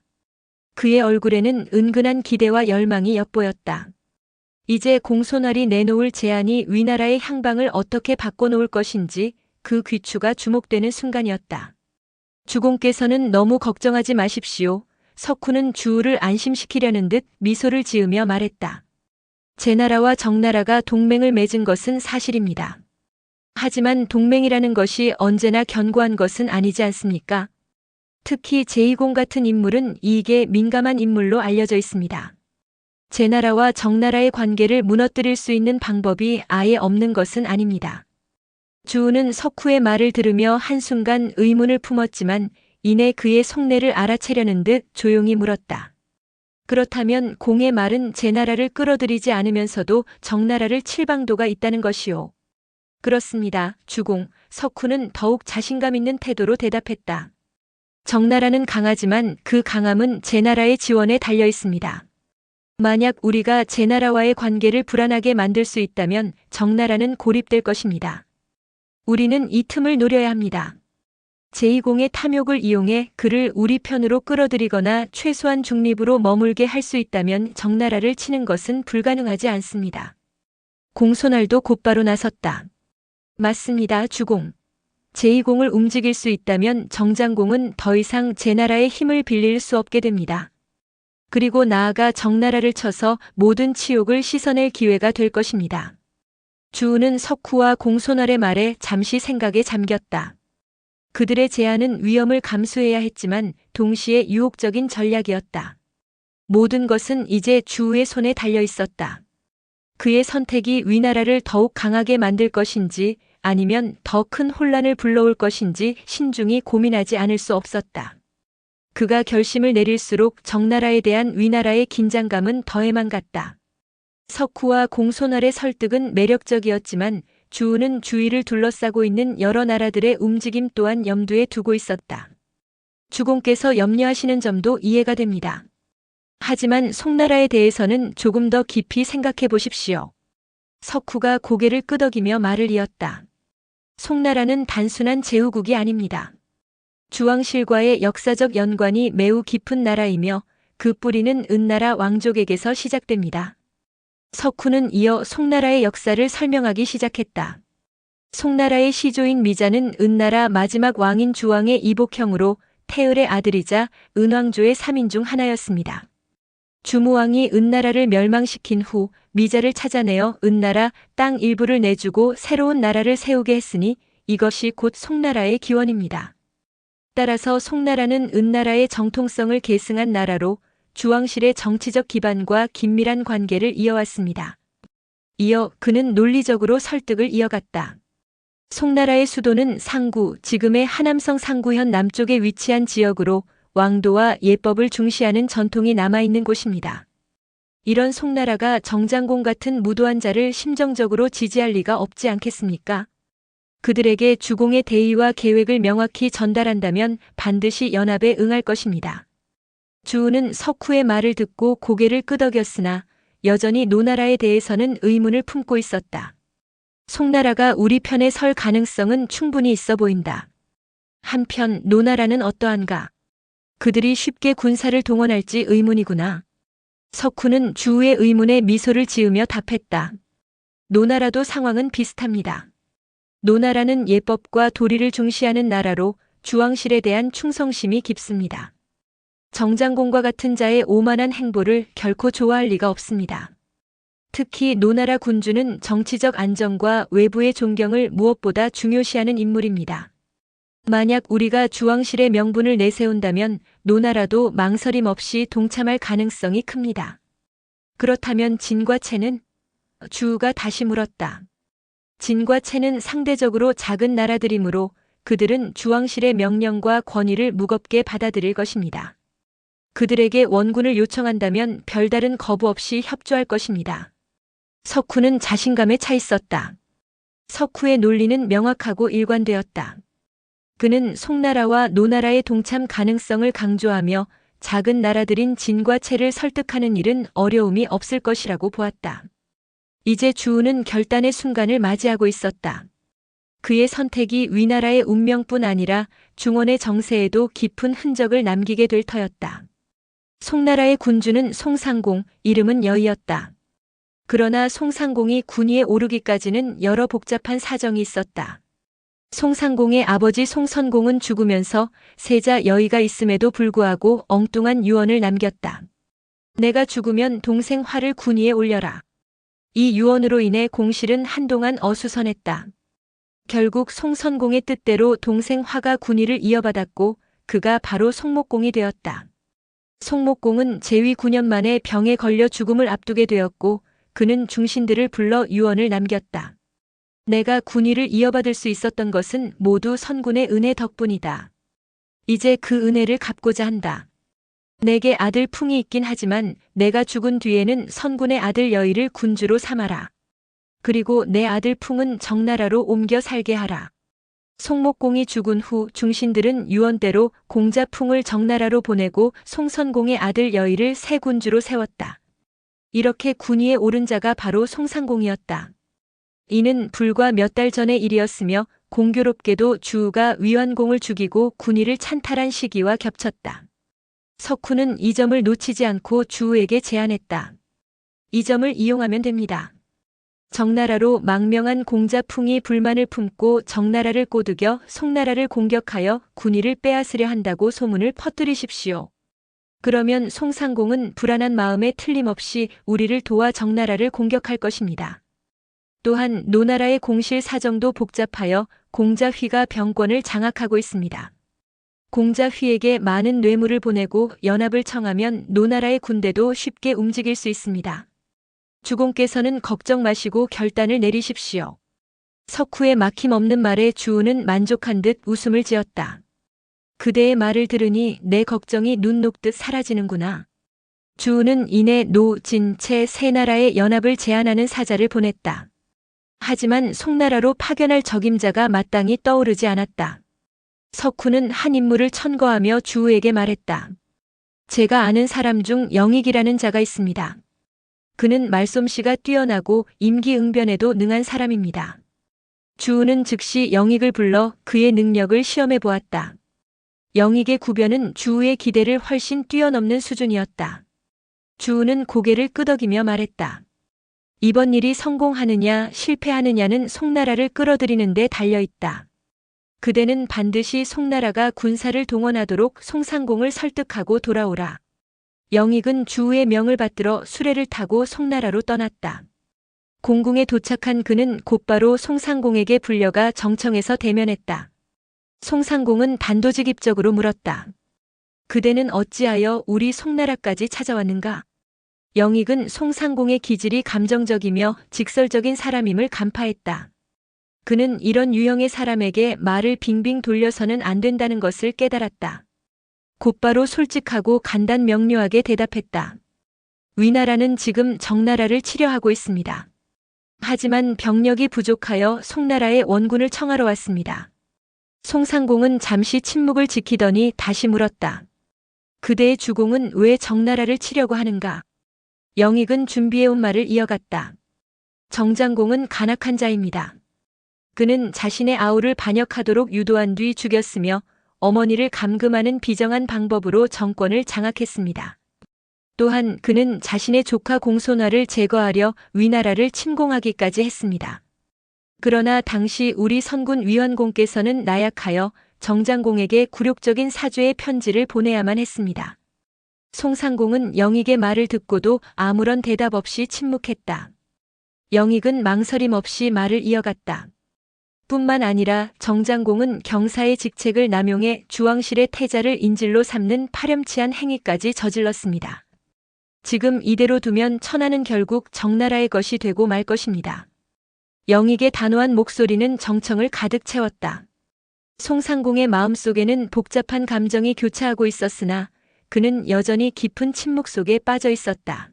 그의 얼굴에는 은근한 기대와 열망이 엿보였다. 이제 공손알이 내놓을 제안이 위나라의 향방을 어떻게 바꿔놓을 것인지 그 귀추가 주목되는 순간이었다. 주공께서는 너무 걱정하지 마십시오. 석후는 주우를 안심시키려는 듯 미소를 지으며 말했다. 제 나라와 정나라가 동맹을 맺은 것은 사실입니다. 하지만 동맹이라는 것이 언제나 견고한 것은 아니지 않습니까? 특히 제2공 같은 인물은 이익에 민감한 인물로 알려져 있습니다. 제 나라와 정나라의 관계를 무너뜨릴 수 있는 방법이 아예 없는 것은 아닙니다. 주우는 석후의 말을 들으며 한순간 의문을 품었지만 이내 그의 속내를 알아채려는 듯 조용히 물었다. 그렇다면 공의 말은 제 나라를 끌어들이지 않으면서도 정나라를 칠 방도가 있다는 것이오. 그렇습니다, 주공. 석후는 더욱 자신감 있는 태도로 대답했다. 정나라는 강하지만 그 강함은 제 나라의 지원에 달려 있습니다. 만약 우리가 제 나라와의 관계를 불안하게 만들 수 있다면 정나라는 고립될 것입니다. 우리는 이 틈을 노려야 합니다. 제2공의 탐욕을 이용해 그를 우리 편으로 끌어들이거나 최소한 중립으로 머물게 할 수 있다면 정나라를 치는 것은 불가능하지 않습니다. 공손알도 곧바로 나섰다. 맞습니다, 주공. 제2공을 움직일 수 있다면 정장공은 더 이상 제 나라의 힘을 빌릴 수 없게 됩니다. 그리고 나아가 정나라를 쳐서 모든 치욕을 씻어낼 기회가 될 것입니다. 주우는 석후와 공손알의 말에 잠시 생각에 잠겼다. 그들의 제안은 위험을 감수해야 했지만 동시에 유혹적인 전략이었다. 모든 것은 이제 주우의 손에 달려 있었다. 그의 선택이 위나라를 더욱 강하게 만들 것인지 아니면 더 큰 혼란을 불러올 것인지 신중히 고민하지 않을 수 없었다. 그가 결심을 내릴수록 정나라에 대한 위나라의 긴장감은 더해만 갔다. 석후와 공손알의 설득은 매력적이었지만 주우는 주위를 둘러싸고 있는 여러 나라들의 움직임 또한 염두에 두고 있었다. 주공께서 염려하시는 점도 이해가 됩니다. 하지만 송나라에 대해서는 조금 더 깊이 생각해 보십시오. 석후가 고개를 끄덕이며 말을 이었다. 송나라는 단순한 제후국이 아닙니다. 주왕실과의 역사적 연관이 매우 깊은 나라이며 그 뿌리는 은나라 왕족에게서 시작됩니다. 석훈은 이어 송나라의 역사를 설명하기 시작했다. 송나라의 시조인 미자는 은나라 마지막 왕인 주왕의 이복형으로 태을의 아들이자 은왕조의 3인 중 하나였습니다. 주무왕이 은나라를 멸망시킨 후 미자를 찾아내어 은나라 땅 일부를 내주고 새로운 나라를 세우게 했으니 이것이 곧 송나라의 기원입니다. 따라서 송나라는 은나라의 정통성을 계승한 나라로 주왕실의 정치적 기반과 긴밀한 관계를 이어왔습니다. 이어 그는 논리적으로 설득을 이어갔다. 송나라의 수도는 상구, 지금의 하남성 상구현 남쪽에 위치한 지역으로 왕도와 예법을 중시하는 전통이 남아있는 곳입니다. 이런 송나라가 정장공 같은 무도한 자를 심정적으로 지지할 리가 없지 않겠습니까? 그들에게 주공의 대의와 계획을 명확히 전달한다면 반드시 연합에 응할 것입니다. 주우는 석후의 말을 듣고 고개를 끄덕였으나 여전히 노나라에 대해서는 의문을 품고 있었다. 송나라가 우리 편에 설 가능성은 충분히 있어 보인다. 한편 노나라는 어떠한가? 그들이 쉽게 군사를 동원할지 의문이구나. 석훈은 주우의 의문에 미소를 지으며 답했다. 노나라도 상황은 비슷합니다. 노나라는 예법과 도리를 중시하는 나라로 주왕실에 대한 충성심이 깊습니다. 정장공과 같은 자의 오만한 행보를 결코 좋아할 리가 없습니다. 특히 노나라 군주는 정치적 안정과 외부의 존경을 무엇보다 중요시하는 인물입니다. 만약 우리가 주왕실의 명분을 내세운다면 노나라도 망설임 없이 동참할 가능성이 큽니다. 그렇다면 진과 채는? 주우가 다시 물었다. 진과 채는 상대적으로 작은 나라들이므로 그들은 주왕실의 명령과 권위를 무겁게 받아들일 것입니다. 그들에게 원군을 요청한다면 별다른 거부 없이 협조할 것입니다. 석후는 자신감에 차 있었다. 석후의 논리는 명확하고 일관되었다. 그는 송나라와 노나라의 동참 가능성을 강조하며 작은 나라들인 진과 채를 설득하는 일은 어려움이 없을 것이라고 보았다. 이제 주우는 결단의 순간을 맞이하고 있었다. 그의 선택이 위나라의 운명뿐 아니라 중원의 정세에도 깊은 흔적을 남기게 될 터였다. 송나라의 군주는 송상공, 이름은 여이였다. 그러나 송상공이 군위에 오르기까지는 여러 복잡한 사정이 있었다. 송상공의 아버지 송선공은 죽으면서 세자 여의가 있음에도 불구하고 엉뚱한 유언을 남겼다. 내가 죽으면 동생 화를 군위에 올려라. 이 유언으로 인해 공실은 한동안 어수선했다. 결국 송선공의 뜻대로 동생 화가 군위를 이어받았고 그가 바로 송목공이 되었다. 송목공은 재위 9년 만에 병에 걸려 죽음을 앞두게 되었고 그는 중신들을 불러 유언을 남겼다. 내가 군위를 이어받을 수 있었던 것은 모두 선군의 은혜 덕분이다. 이제 그 은혜를 갚고자 한다. 내게 아들 풍이 있긴 하지만 내가 죽은 뒤에는 선군의 아들 여의를 군주로 삼아라. 그리고 내 아들 풍은 정나라로 옮겨 살게 하라. 송목공이 죽은 후 중신들은 유언대로 공자 풍을 정나라로 보내고 송선공의 아들 여의를 새 군주로 세웠다. 이렇게 군위에 오른 자가 바로 송상공이었다. 이는 불과 몇 달 전의 일이었으며 공교롭게도 주우가 위완공을 죽이고 군위를 찬탈한 시기와 겹쳤다. 석훈은 이 점을 놓치지 않고 주우에게 제안했다. 이 점을 이용하면 됩니다. 정나라로 망명한 공자풍이 불만을 품고 정나라를 꼬드겨 송나라를 공격하여 군위를 빼앗으려 한다고 소문을 퍼뜨리십시오. 그러면 송상공은 불안한 마음에 틀림없이 우리를 도와 정나라를 공격할 것입니다. 또한 노나라의 공실 사정도 복잡하여 공자휘가 병권을 장악하고 있습니다. 공자휘에게 많은 뇌물을 보내고 연합을 청하면 노나라의 군대도 쉽게 움직일 수 있습니다. 주공께서는 걱정 마시고 결단을 내리십시오. 석후의 막힘없는 말에 주우는 만족한 듯 웃음을 지었다. 그대의 말을 들으니 내 걱정이 눈 녹듯 사라지는구나. 주우는 이내 노, 진, 채 세 나라의 연합을 제안하는 사자를 보냈다. 하지만 송나라로 파견할 적임자가 마땅히 떠오르지 않았다. 석후는 한 인물을 천거하며 주우에게 말했다. 제가 아는 사람 중 영익이라는 자가 있습니다. 그는 말솜씨가 뛰어나고 임기응변에도 능한 사람입니다. 주우는 즉시 영익을 불러 그의 능력을 시험해 보았다. 영익의 구변은 주우의 기대를 훨씬 뛰어넘는 수준이었다. 주우는 고개를 끄덕이며 말했다. 이번 일이 성공하느냐 실패하느냐는 송나라를 끌어들이는 데 달려있다. 그대는 반드시 송나라가 군사를 동원하도록 송상공을 설득하고 돌아오라. 영익은 주우의 명을 받들어 수레를 타고 송나라로 떠났다. 공궁에 도착한 그는 곧바로 송상공에게 불려가 정청에서 대면했다. 송상공은 단도직입적으로 물었다. 그대는 어찌하여 우리 송나라까지 찾아왔는가? 영익은 송상공의 기질이 감정적이며 직설적인 사람임을 간파했다. 그는 이런 유형의 사람에게 말을 빙빙 돌려서는 안 된다는 것을 깨달았다. 곧바로 솔직하고 간단 명료하게 대답했다. 위나라는 지금 정나라를 치려하고 있습니다. 하지만 병력이 부족하여 송나라의 원군을 청하러 왔습니다. 송상공은 잠시 침묵을 지키더니 다시 물었다. 그대의 주공은 왜 정나라를 치려고 하는가? 영익은 준비해온 말을 이어갔다. 정장공은 간악한 자입니다. 그는 자신의 아우를 반역하도록 유도한 뒤 죽였으며 어머니를 감금하는 비정한 방법으로 정권을 장악했습니다. 또한 그는 자신의 조카 공손화를 제거하려 위나라를 침공하기까지 했습니다. 그러나 당시 우리 선군 위원공께서는 나약하여 정장공에게 굴욕적인 사죄의 편지를 보내야만 했습니다. 송상공은 영익의 말을 듣고도 아무런 대답 없이 침묵했다. 영익은 망설임 없이 말을 이어갔다. 뿐만 아니라 정장공은 경사의 직책을 남용해 주왕실의 태자를 인질로 삼는 파렴치한 행위까지 저질렀습니다. 지금 이대로 두면 천하는 결국 정나라의 것이 되고 말 것입니다. 영익의 단호한 목소리는 정청을 가득 채웠다. 송상공의 마음속에는 복잡한 감정이 교차하고 있었으나 그는 여전히 깊은 침묵 속에 빠져 있었다.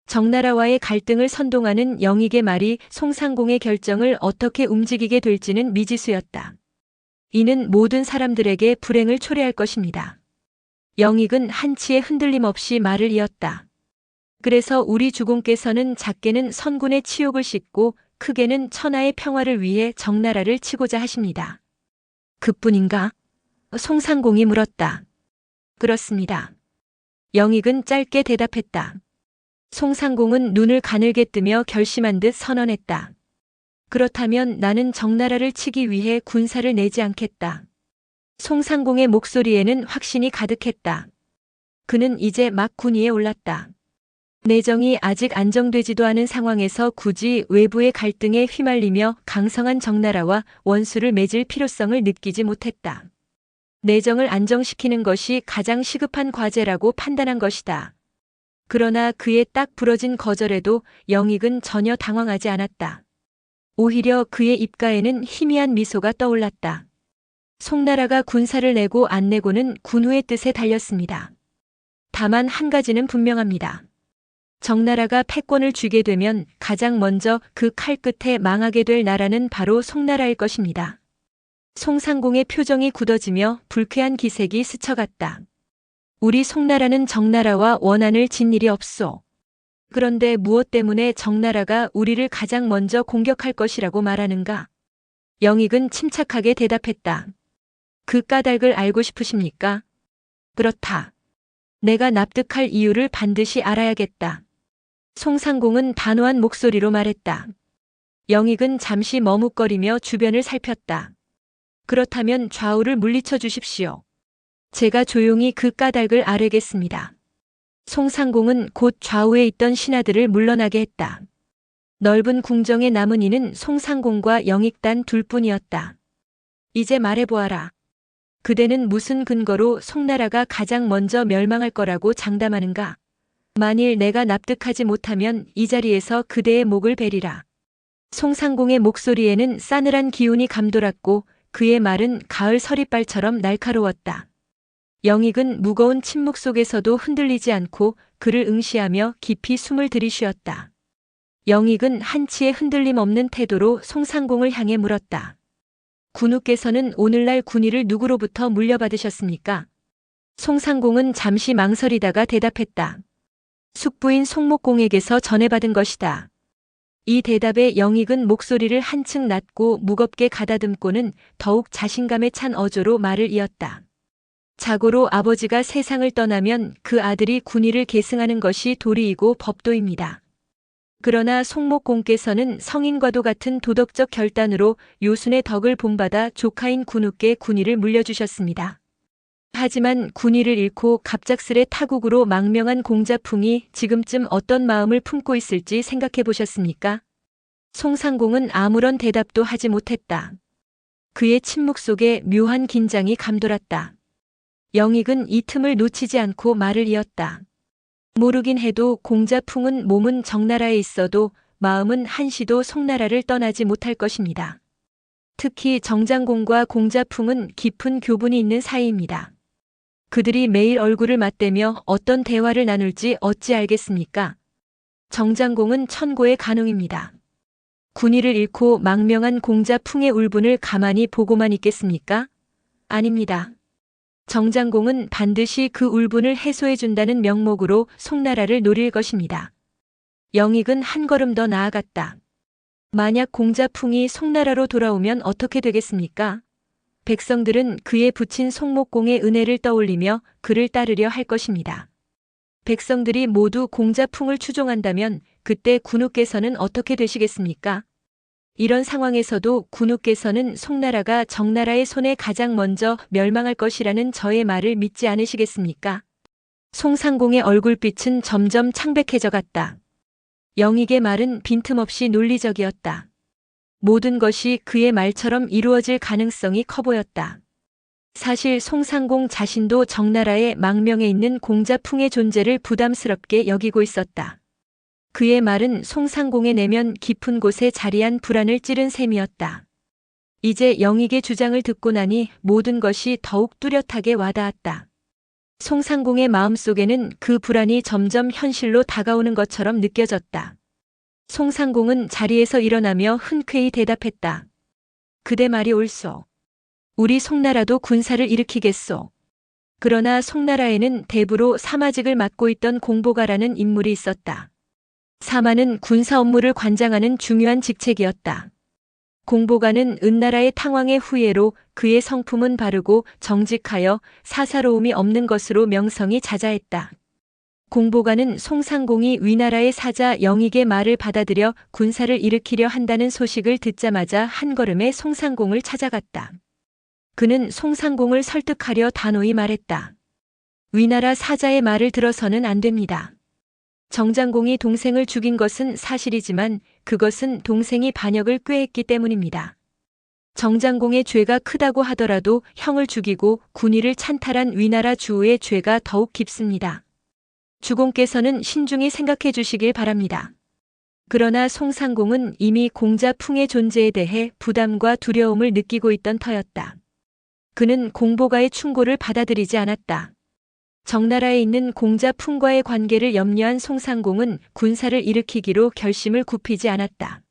정나라와의 갈등을 선동하는 영익의 말이 송상공의 결정을 어떻게 움직이게 될지는 미지수였다. 이는 모든 사람들에게 불행을 초래할 것입니다. 영익은 한치의 흔들림 없이 말을 이었다. 그래서 우리 주공께서는 작게는 선군의 치욕을 씻고 크게는 천하의 평화를 위해 정나라를 치고자 하십니다. 그뿐인가? 송상공이 물었다. 그렇습니다. 영익은 짧게 대답했다. 송상공은 눈을 가늘게 뜨며 결심한 듯 선언했다. 그렇다면 나는 정나라를 치기 위해 군사를 내지 않겠다. 송상공의 목소리에는 확신이 가득했다. 그는 이제 막 군위에 올랐다. 내정이 아직 안정되지도 않은 상황에서 굳이 외부의 갈등에 휘말리며 강성한 정나라와 원수를 맺을 필요성을 느끼지 못했다. 내정을 안정시키는 것이 가장 시급한 과제라고 판단한 것이다. 그러나 그의 딱 부러진 거절에도 영익은 전혀 당황하지 않았다. 오히려 그의 입가에는 희미한 미소가 떠올랐다. 송나라가 군사를 내고 안 내고는 군우의 뜻에 달렸습니다. 다만 한 가지는 분명합니다. 정나라가 패권을 쥐게 되면 가장 먼저 그 칼 끝에 망하게 될 나라는 바로 송나라일 것입니다. 송상공의 표정이 굳어지며 불쾌한 기색이 스쳐갔다. 우리 송나라는 정나라와 원한을 진 일이 없소. 그런데 무엇 때문에 정나라가 우리를 가장 먼저 공격할 것이라고 말하는가? 영익은 침착하게 대답했다. 그 까닭을 알고 싶으십니까? 그렇다. 내가 납득할 이유를 반드시 알아야겠다. 송상공은 단호한 목소리로 말했다. 영익은 잠시 머뭇거리며 주변을 살폈다. 그렇다면 좌우를 물리쳐 주십시오. 제가 조용히 그 까닭을 아뢰겠습니다. 송상공은 곧 좌우에 있던 신하들을 물러나게 했다. 넓은 궁정에 남은 이는 송상공과 영익단 둘뿐이었다. 이제 말해보아라. 그대는 무슨 근거로 송나라가 가장 먼저 멸망할 거라고 장담하는가? 만일 내가 납득하지 못하면 이 자리에서 그대의 목을 베리라. 송상공의 목소리에는 싸늘한 기운이 감돌았고 그의 말은 가을 서리발처럼 날카로웠다. 영익은 무거운 침묵 속에서도 흔들리지 않고 그를 응시하며 깊이 숨을 들이쉬었다. 영익은 한치의 흔들림 없는 태도로 송상공을 향해 물었다. 군우께서는 오늘날 군의를 누구로부터 물려받으셨습니까? 송상공은 잠시 망설이다가 대답했다. 숙부인 송목공에게서 전해받은 것이다. 이 대답에 영익은 목소리를 한층 낮고 무겁게 가다듬고는 더욱 자신감에 찬 어조로 말을 이었다. 자고로 아버지가 세상을 떠나면 그 아들이 군의를 계승하는 것이 도리이고 법도입니다. 그러나 송목공께서는 성인과도 같은 도덕적 결단으로 요순의 덕을 본받아 조카인 군우께 군위를 물려주셨습니다. 하지만 군위를 잃고 갑작스레 타국으로 망명한 공자풍이 지금쯤 어떤 마음을 품고 있을지 생각해 보셨습니까? 송상공은 아무런 대답도 하지 못했다. 그의 침묵 속에 묘한 긴장이 감돌았다. 영익은 이 틈을 놓치지 않고 말을 이었다. 모르긴 해도 공자풍은 몸은 정나라에 있어도 마음은 한시도 송나라를 떠나지 못할 것입니다. 특히 정장공과 공자풍은 깊은 교분이 있는 사이입니다. 그들이 매일 얼굴을 맞대며 어떤 대화를 나눌지 어찌 알겠습니까? 정장공은 천고의 간웅입니다. 군위를 잃고 망명한 공자풍의 울분을 가만히 보고만 있겠습니까? 아닙니다. 정장공은 반드시 그 울분을 해소해준다는 명목으로 송나라를 노릴 것입니다. 영익은 한 걸음 더 나아갔다. 만약 공자풍이 송나라로 돌아오면 어떻게 되겠습니까? 백성들은 그에 붙인 송목공의 은혜를 떠올리며 그를 따르려 할 것입니다. 백성들이 모두 공자풍을 추종한다면 그때 군우께서는 어떻게 되시겠습니까? 이런 상황에서도 군우께서는 송나라가 정나라의 손에 가장 먼저 멸망할 것이라는 저의 말을 믿지 않으시겠습니까? 송상공의 얼굴빛은 점점 창백해져 갔다. 영익의 말은 빈틈없이 논리적이었다. 모든 것이 그의 말처럼 이루어질 가능성이 커 보였다. 사실 송상공 자신도 정나라의 망명에 있는 공자풍의 존재를 부담스럽게 여기고 있었다. 그의 말은 송상공의 내면 깊은 곳에 자리한 불안을 찌른 셈이었다. 이제 영익의 주장을 듣고 나니 모든 것이 더욱 뚜렷하게 와닿았다. 송상공의 마음속에는 그 불안이 점점 현실로 다가오는 것처럼 느껴졌다. 송상공은 자리에서 일어나며 흔쾌히 대답했다. 그대 말이 옳소. 우리 송나라도 군사를 일으키겠소. 그러나 송나라에는 대부로 사마직을 맡고 있던 공보가라는 인물이 있었다. 사마는 군사 업무를 관장하는 중요한 직책이었다. 공보가는 은나라의 탕왕의 후예로 그의 성품은 바르고 정직하여 사사로움이 없는 것으로 명성이 자자했다. 공보가는 송상공이 위나라의 사자 영익의 말을 받아들여 군사를 일으키려 한다는 소식을 듣자마자 한 걸음에 송상공을 찾아갔다. 그는 송상공을 설득하려 단호히 말했다. 위나라 사자의 말을 들어서는 안 됩니다. 정장공이 동생을 죽인 것은 사실이지만 그것은 동생이 반역을 꾀했기 때문입니다. 정장공의 죄가 크다고 하더라도 형을 죽이고 군위를 찬탈한 위나라 주우의 죄가 더욱 깊습니다. 주공께서는 신중히 생각해 주시길 바랍니다. 그러나 송상공은 이미 공자풍의 존재에 대해 부담과 두려움을 느끼고 있던 터였다. 그는 공보가의 충고를 받아들이지 않았다. 정나라에 있는 공자풍과의 관계를 염려한 송상공은 군사를 일으키기로 결심을 굽히지 않았다.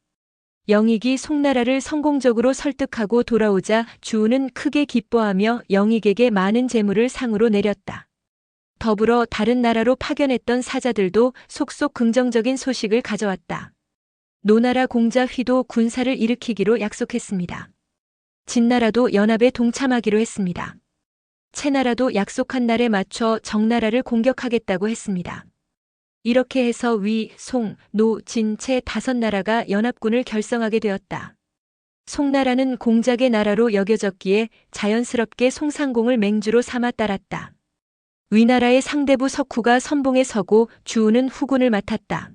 영익이 송나라를 성공적으로 설득하고 돌아오자 주우는 크게 기뻐하며 영익에게 많은 재물을 상으로 내렸다. 더불어 다른 나라로 파견했던 사자들도 속속 긍정적인 소식을 가져왔다. 노나라 공자휘도 군사를 일으키기로 약속했습니다. 진나라도 연합에 동참하기로 했습니다. 채나라도 약속한 날에 맞춰 정나라를 공격하겠다고 했습니다. 이렇게 해서 위, 송, 노, 진, 채 5나라가 연합군을 결성하게 되었다. 송나라는 공작의 나라로 여겨졌기에 자연스럽게 송상공을 맹주로 삼아 따랐다. 위나라의 상대부 석후가 선봉에 서고 주우는 후군을 맡았다.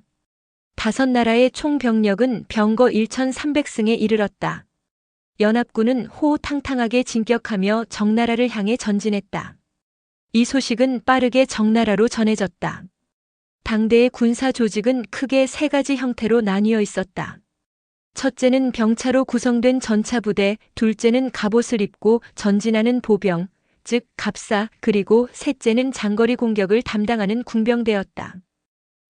5나라의 총 병력은 병거 1,300승에 이르렀다. 연합군은 호호탕탕하게 진격하며 정나라를 향해 전진했다. 이 소식은 빠르게 정나라로 전해졌다. 당대의 군사 조직은 크게 3가지 형태로 나뉘어 있었다. 첫째는 병차로 구성된 전차부대, 둘째는 갑옷을 입고 전진하는 보병, 즉 갑사, 그리고 셋째는 장거리 공격을 담당하는 군병대였다.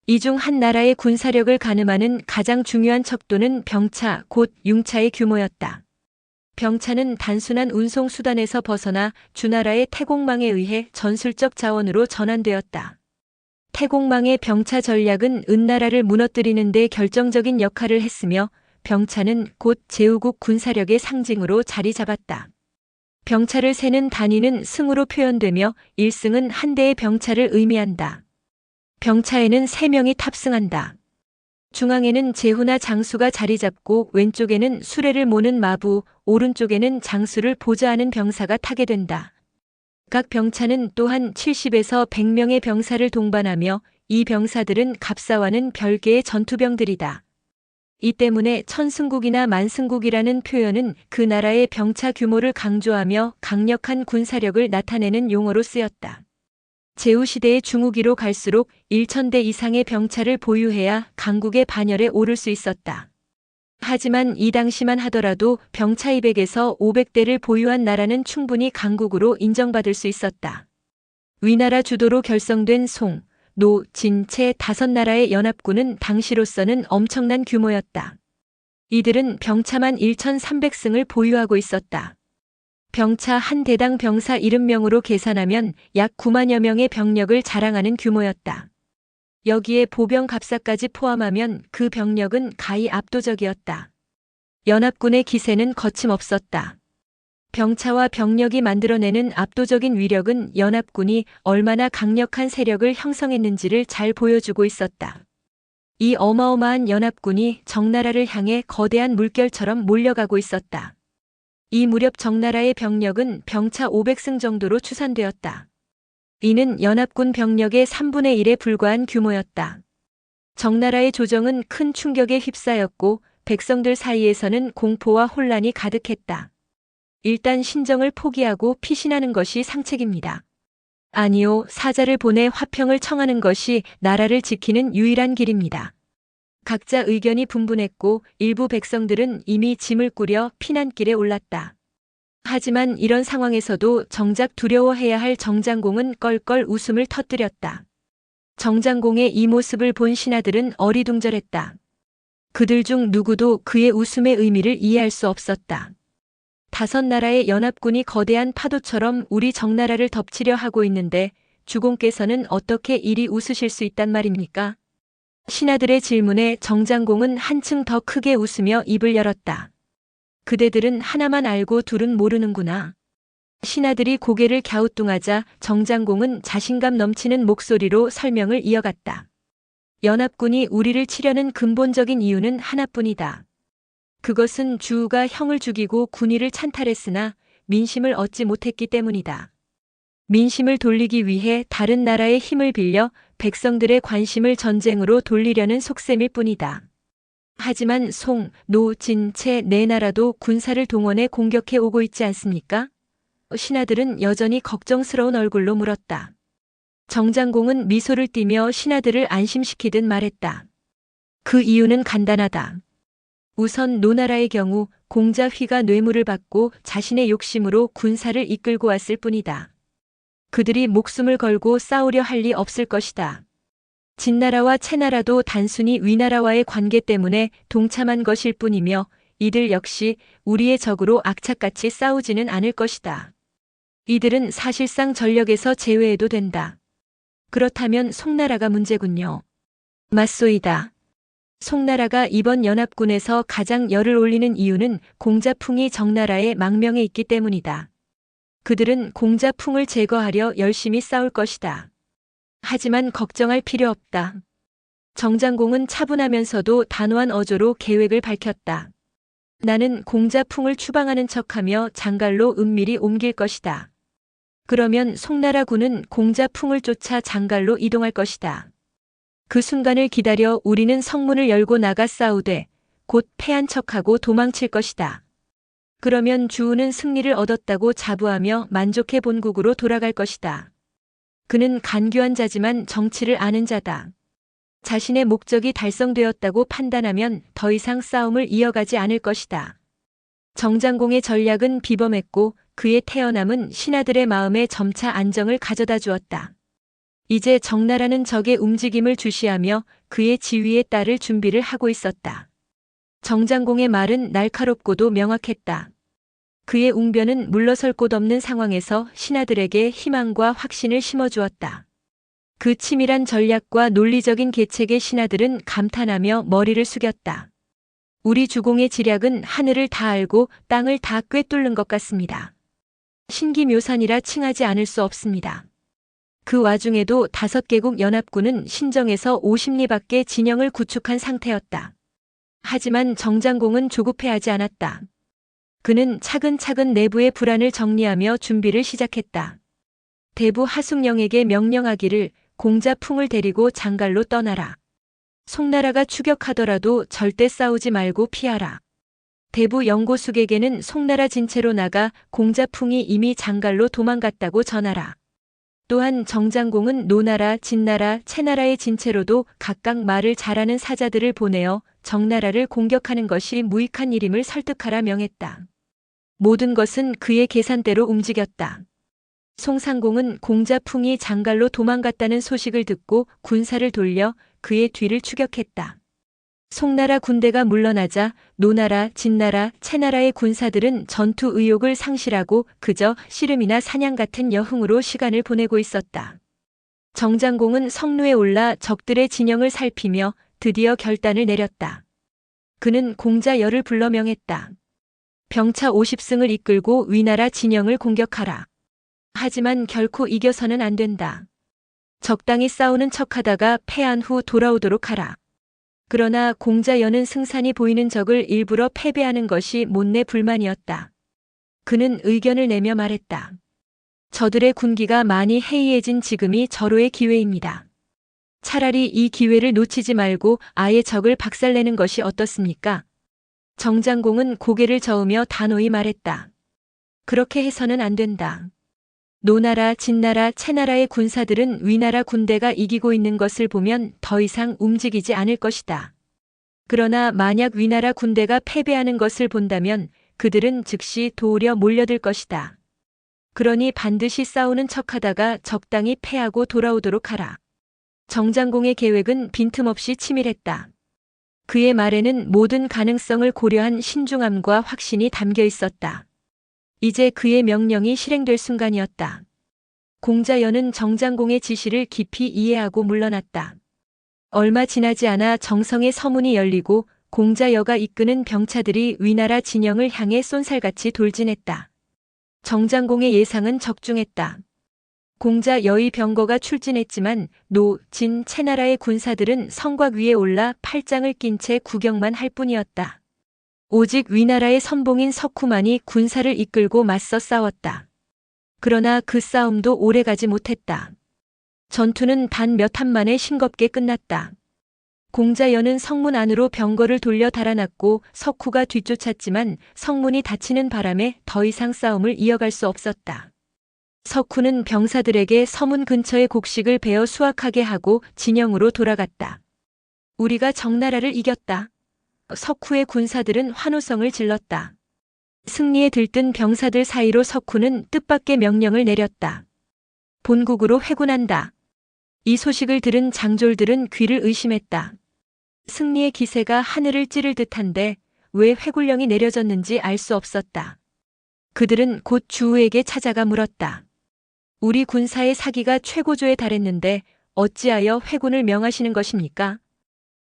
이 중 한 나라의 군사력을 가늠하는 가장 중요한 척도는 병차, 곧 융차의 규모였다. 병차는 단순한 운송수단에서 벗어나 주나라의 태공망에 의해 전술적 자원으로 전환되었다. 태공망의 병차 전략은 은나라를 무너뜨리는 데 결정적인 역할을 했으며 병차는 곧 제후국 군사력의 상징으로 자리 잡았다. 병차를 세는 단위는 승으로 표현되며 1승은 한 대의 병차를 의미한다. 병차에는 3명이 탑승한다. 중앙에는 제후나 장수가 자리 잡고 왼쪽에는 수레를 모는 마부, 오른쪽에는 장수를 보좌하는 병사가 타게 된다. 각 병차는 또한 70에서 100명의 병사를 동반하며 이 병사들은 갑사와는 별개의 전투병들이다. 이 때문에 천승국이나 만승국이라는 표현은 그 나라의 병차 규모를 강조하며 강력한 군사력을 나타내는 용어로 쓰였다. 제후시대의 중후기로 갈수록 1000대 이상의 병차를 보유해야 강국의 반열에 오를 수 있었다. 하지만 이 당시만 하더라도 병차 200에서 500대를 보유한 나라는 충분히 강국으로 인정받을 수 있었다. 위나라 주도로 결성된 송, 노, 진, 채 5나라의 연합군은 당시로서는 엄청난 규모였다. 이들은 병차만 1300승을 보유하고 있었다. 병차 한 대당 병사 70명으로 계산하면 약 9만여 명의 병력을 자랑하는 규모였다. 여기에 보병 갑사까지 포함하면 그 병력은 가히 압도적이었다. 연합군의 기세는 거침없었다. 병차와 병력이 만들어내는 압도적인 위력은 연합군이 얼마나 강력한 세력을 형성했는지를 잘 보여주고 있었다. 이 어마어마한 연합군이 정나라를 향해 거대한 물결처럼 몰려가고 있었다. 이 무렵 정나라의 병력은 병차 500승 정도로 추산되었다. 이는 연합군 병력의 3분의 1에 불과한 규모였다. 정나라의 조정은 큰 충격에 휩싸였고 백성들 사이에서는 공포와 혼란이 가득했다. 일단 신정을 포기하고 피신하는 것이 상책입니다. 아니요, 사자를 보내 화평을 청하는 것이 나라를 지키는 유일한 길입니다. 각자 의견이 분분했고 일부 백성들은 이미 짐을 꾸려 피난길에 올랐다. 하지만 이런 상황에서도 정작 두려워해야 할 정장공은 껄껄 웃음을 터뜨렸다. 정장공의 이 모습을 본 신하들은 어리둥절했다. 그들 중 누구도 그의 웃음의 의미를 이해할 수 없었다. 5나라의 연합군이 거대한 파도처럼 우리 정나라를 덮치려 하고 있는데 주공께서는 어떻게 이리 웃으실 수 있단 말입니까? 신하들의 질문에 정장공은 한층 더 크게 웃으며 입을 열었다. 그대들은 하나만 알고 둘은 모르는구나. 신하들이 고개를 갸우뚱하자 정장공은 자신감 넘치는 목소리로 설명을 이어갔다. 연합군이 우리를 치려는 근본적인 이유는 하나뿐이다. 그것은 주우가 형을 죽이고 군의를 찬탈했으나 민심을 얻지 못했기 때문이다. 민심을 돌리기 위해 다른 나라의 힘을 빌려 백성들의 관심을 전쟁으로 돌리려는 속셈일 뿐이다. 하지만 송, 노, 진, 채 4나라도 군사를 동원해 공격해 오고 있지 않습니까? 신하들은 여전히 걱정스러운 얼굴로 물었다. 정장공은 미소를 띠며 신하들을 안심시키듯 말했다. 그 이유는 간단하다. 우선 노나라의 경우 공자 휘가 뇌물을 받고 자신의 욕심으로 군사를 이끌고 왔을 뿐이다. 그들이 목숨을 걸고 싸우려 할 리 없을 것이다. 진나라와 채나라도 단순히 위나라와의 관계 때문에 동참한 것일 뿐이며 이들 역시 우리의 적으로 악착같이 싸우지는 않을 것이다. 이들은 사실상 전력에서 제외해도 된다. 그렇다면 송나라가 문제군요. 맞소이다. 송나라가 이번 연합군에서 가장 열을 올리는 이유는 공자풍이 정나라의 망명에 있기 때문이다. 그들은 공자풍을 제거하려 열심히 싸울 것이다. 하지만 걱정할 필요 없다. 정장공은 차분하면서도 단호한 어조로 계획을 밝혔다. 나는 공자풍을 추방하는 척하며 장갈로 은밀히 옮길 것이다. 그러면 송나라군은 공자풍을 쫓아 장갈로 이동할 것이다. 그 순간을 기다려 우리는 성문을 열고 나가 싸우되 곧 패한 척하고 도망칠 것이다. 그러면 주우는 승리를 얻었다고 자부하며 만족해 본국으로 돌아갈 것이다. 그는 간교한 자지만 정치를 아는 자다. 자신의 목적이 달성되었다고 판단하면 더 이상 싸움을 이어가지 않을 것이다. 정장공의 전략은 비범했고 그의 태어남은 신하들의 마음에 점차 안정을 가져다 주었다. 이제 정나라는 적의 움직임을 주시하며 그의 지위에 따를 준비를 하고 있었다. 정장공의 말은 날카롭고도 명확했다. 그의 웅변은 물러설 곳 없는 상황에서 신하들에게 희망과 확신을 심어주었다. 그 치밀한 전략과 논리적인 계책에 신하들은 감탄하며 머리를 숙였다. 우리 주공의 지략은 하늘을 다 알고 땅을 다 꿰뚫는 것 같습니다. 신기묘산이라 칭하지 않을 수 없습니다. 그 와중에도 5개국 연합군은 신정에서 50리밖에 진영을 구축한 상태였다. 하지만 정장공은 조급해하지 않았다. 그는 차근차근 내부의 불안을 정리하며 준비를 시작했다. 대부 하숙령에게 명령하기를 공자풍을 데리고 장갈로 떠나라. 송나라가 추격하더라도 절대 싸우지 말고 피하라. 대부 영고숙에게는 송나라 진채로 나가 공자풍이 이미 장갈로 도망갔다고 전하라. 또한 정장공은 노나라, 진나라, 채나라의 진채로도 각각 말을 잘하는 사자들을 보내어 정나라를 공격하는 것이 무익한 일임을 설득하라 명했다. 모든 것은 그의 계산대로 움직였다. 송상공은 공자풍이 장갈로 도망갔다는 소식을 듣고 군사를 돌려 그의 뒤를 추격했다. 송나라 군대가 물러나자 노나라, 진나라, 채나라의 군사들은 전투 의욕을 상실하고 그저 씨름이나 사냥 같은 여흥으로 시간을 보내고 있었다. 정장공은 성루에 올라 적들의 진영을 살피며 드디어 결단을 내렸다. 그는 공자열을 불러 명했다. 병차 50승을 이끌고 위나라 진영을 공격하라. 하지만 결코 이겨서는 안 된다. 적당히 싸우는 척하다가 패한 후 돌아오도록 하라. 그러나 공자연은 승산이 보이는 적을 일부러 패배하는 것이 못내 불만이었다. 그는 의견을 내며 말했다. 저들의 군기가 많이 해이해진 지금이 절호의 기회입니다. 차라리 이 기회를 놓치지 말고 아예 적을 박살내는 것이 어떻습니까? 정장공은 고개를 저으며 단호히 말했다. 그렇게 해서는 안 된다. 노나라, 진나라, 채나라의 군사들은 위나라 군대가 이기고 있는 것을 보면 더 이상 움직이지 않을 것이다. 그러나 만약 위나라 군대가 패배하는 것을 본다면 그들은 즉시 도우려 몰려들 것이다. 그러니 반드시 싸우는 척하다가 적당히 패하고 돌아오도록 하라. 정장공의 계획은 빈틈없이 치밀했다. 그의 말에는 모든 가능성을 고려한 신중함과 확신이 담겨 있었다. 이제 그의 명령이 실행될 순간이었다. 공자연은 정장공의 지시를 깊이 이해하고 물러났다. 얼마 지나지 않아 정성의 서문이 열리고 공자여가 이끄는 병차들이 위나라 진영을 향해 쏜살같이 돌진했다. 정장공의 예상은 적중했다. 공자여의 병거가 출진했지만 노, 진, 채나라의 군사들은 성곽 위에 올라 팔짱을 낀 채 구경만 할 뿐이었다. 오직 위나라의 선봉인 석후만이 군사를 이끌고 맞서 싸웠다. 그러나 그 싸움도 오래가지 못했다. 전투는 단 몇 한 만에 싱겁게 끝났다. 공자연은 성문 안으로 병거를 돌려 달아났고 석후가 뒤쫓았지만 성문이 닫히는 바람에 더 이상 싸움을 이어갈 수 없었다. 석후는 병사들에게 서문 근처의 곡식을 베어 수확하게 하고 진영으로 돌아갔다. 우리가 정나라를 이겼다. 석후의 군사들은 환호성을 질렀다. 승리에 들뜬 병사들 사이로 석후는 뜻밖의 명령을 내렸다. 본국으로 회군한다. 이 소식을 들은 장졸들은 귀를 의심했다. 승리의 기세가 하늘을 찌를 듯한데 왜 회군령이 내려졌는지 알 수 없었다. 그들은 곧 주우에게 찾아가 물었다. 우리 군사의 사기가 최고조에 달했는데 어찌하여 회군을 명하시는 것입니까?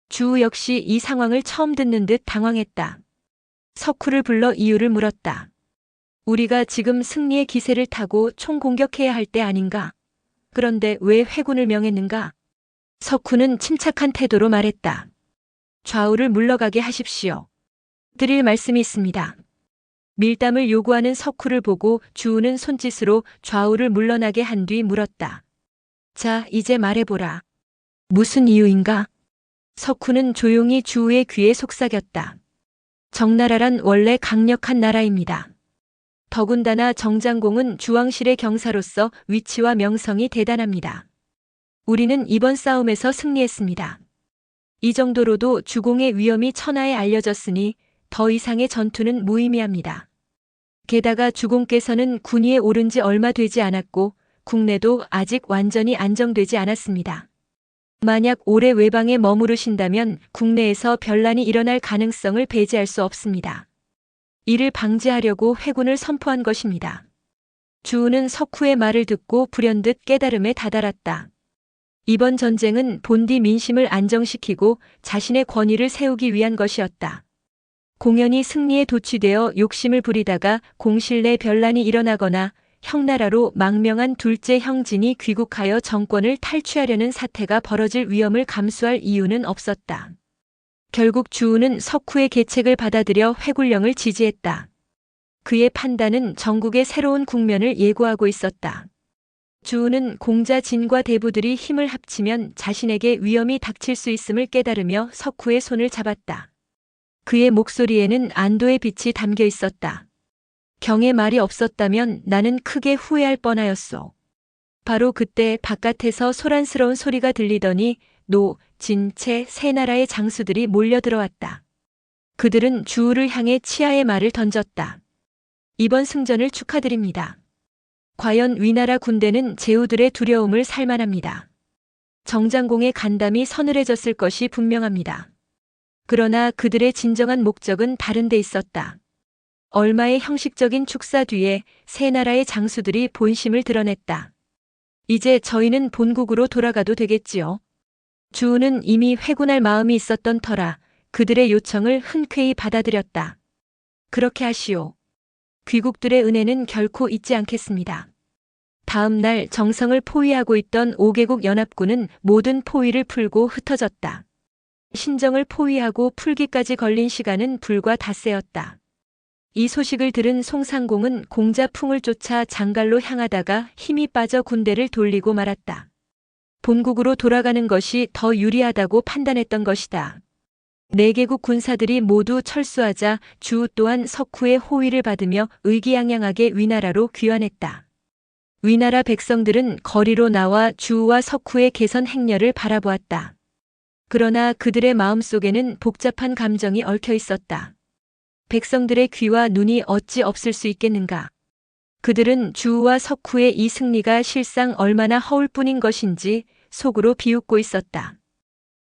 주우 역시 이 상황을 처음 듣는 듯 당황했다. 석후를 불러 이유를 물었다. 우리가 지금 승리의 기세를 타고 총공격해야 할 때 아닌가? 그런데 왜 회군을 명했는가? 석후는 침착한 태도로 말했다. 좌우를 물러가게 하십시오. 드릴 말씀이 있습니다. 밀담을 요구하는 석후를 보고 주우는 손짓으로 좌우를 물러나게 한 뒤 물었다. 자, 이제 말해보라. 무슨 이유인가? 석후는 조용히 주우의 귀에 속삭였다. 정나라란 원래 강력한 나라입니다. 더군다나 정장공은 주왕실의 경사로서 위치와 명성이 대단합니다. 우리는 이번 싸움에서 승리했습니다. 이 정도로도 주공의 위엄이 천하에 알려졌으니 더 이상의 전투는 무의미합니다. 게다가 주공께서는 군위에 오른 지 얼마 되지 않았고 국내도 아직 완전히 안정되지 않았습니다. 만약 오래 외방에 머무르신다면 국내에서 변란이 일어날 가능성을 배제할 수 없습니다. 이를 방지하려고 회군을 선포한 것입니다. 주우는 석후의 말을 듣고 불현듯 깨달음에 다다랐다. 이번 전쟁은 본디 민심을 안정시키고 자신의 권위를 세우기 위한 것이었다. 공연히 승리에 도취되어 욕심을 부리다가 공실 내 변란이 일어나거나 형나라로 망명한 둘째 형진이 귀국하여 정권을 탈취하려는 사태가 벌어질 위험을 감수할 이유는 없었다. 결국 주우는 석후의 계책을 받아들여 회굴령을 지지했다. 그의 판단은 전국의 새로운 국면을 예고하고 있었다. 주우는 공자 진과 대부들이 힘을 합치면 자신에게 위험이 닥칠 수 있음을 깨달으며 석후의 손을 잡았다. 그의 목소리에는 안도의 빛이 담겨 있었다. 경의 말이 없었다면 나는 크게 후회할 뻔하였소. 바로 그때 바깥에서 소란스러운 소리가 들리더니 노, 진, 채 세 나라의 장수들이 몰려들어왔다. 그들은 주우를 향해 치하의 말을 던졌다. 이번 승전을 축하드립니다. 과연 위나라 군대는 제후들의 두려움을 살만합니다. 정장공의 간담이 서늘해졌을 것이 분명합니다. 그러나 그들의 진정한 목적은 다른 데 있었다. 얼마의 형식적인 축사 뒤에 세 나라의 장수들이 본심을 드러냈다. 이제 저희는 본국으로 돌아가도 되겠지요. 주우는 이미 회군할 마음이 있었던 터라 그들의 요청을 흔쾌히 받아들였다. 그렇게 하시오. 귀국들의 은혜는 결코 잊지 않겠습니다. 다음 날 정성을 포위하고 있던 5개국 연합군은 모든 포위를 풀고 흩어졌다. 신정을 포위하고 풀기까지 걸린 시간은 불과 닷새였다. 이 소식을 들은 송상공은 공자풍을 쫓아 장갈로 향하다가 힘이 빠져 군대를 돌리고 말았다. 본국으로 돌아가는 것이 더 유리하다고 판단했던 것이다. 4개국 군사들이 모두 철수하자 주우 또한 석후의 호위를 받으며 의기양양하게 위나라로 귀환했다. 위나라 백성들은 거리로 나와 주우와 석후의 개선 행렬을 바라보았다. 그러나 그들의 마음속에는 복잡한 감정이 얽혀 있었다. 백성들의 귀와 눈이 어찌 없을 수 있겠는가? 그들은 주우와 석후의 이 승리가 실상 얼마나 허울 뿐인 것인지 속으로 비웃고 있었다.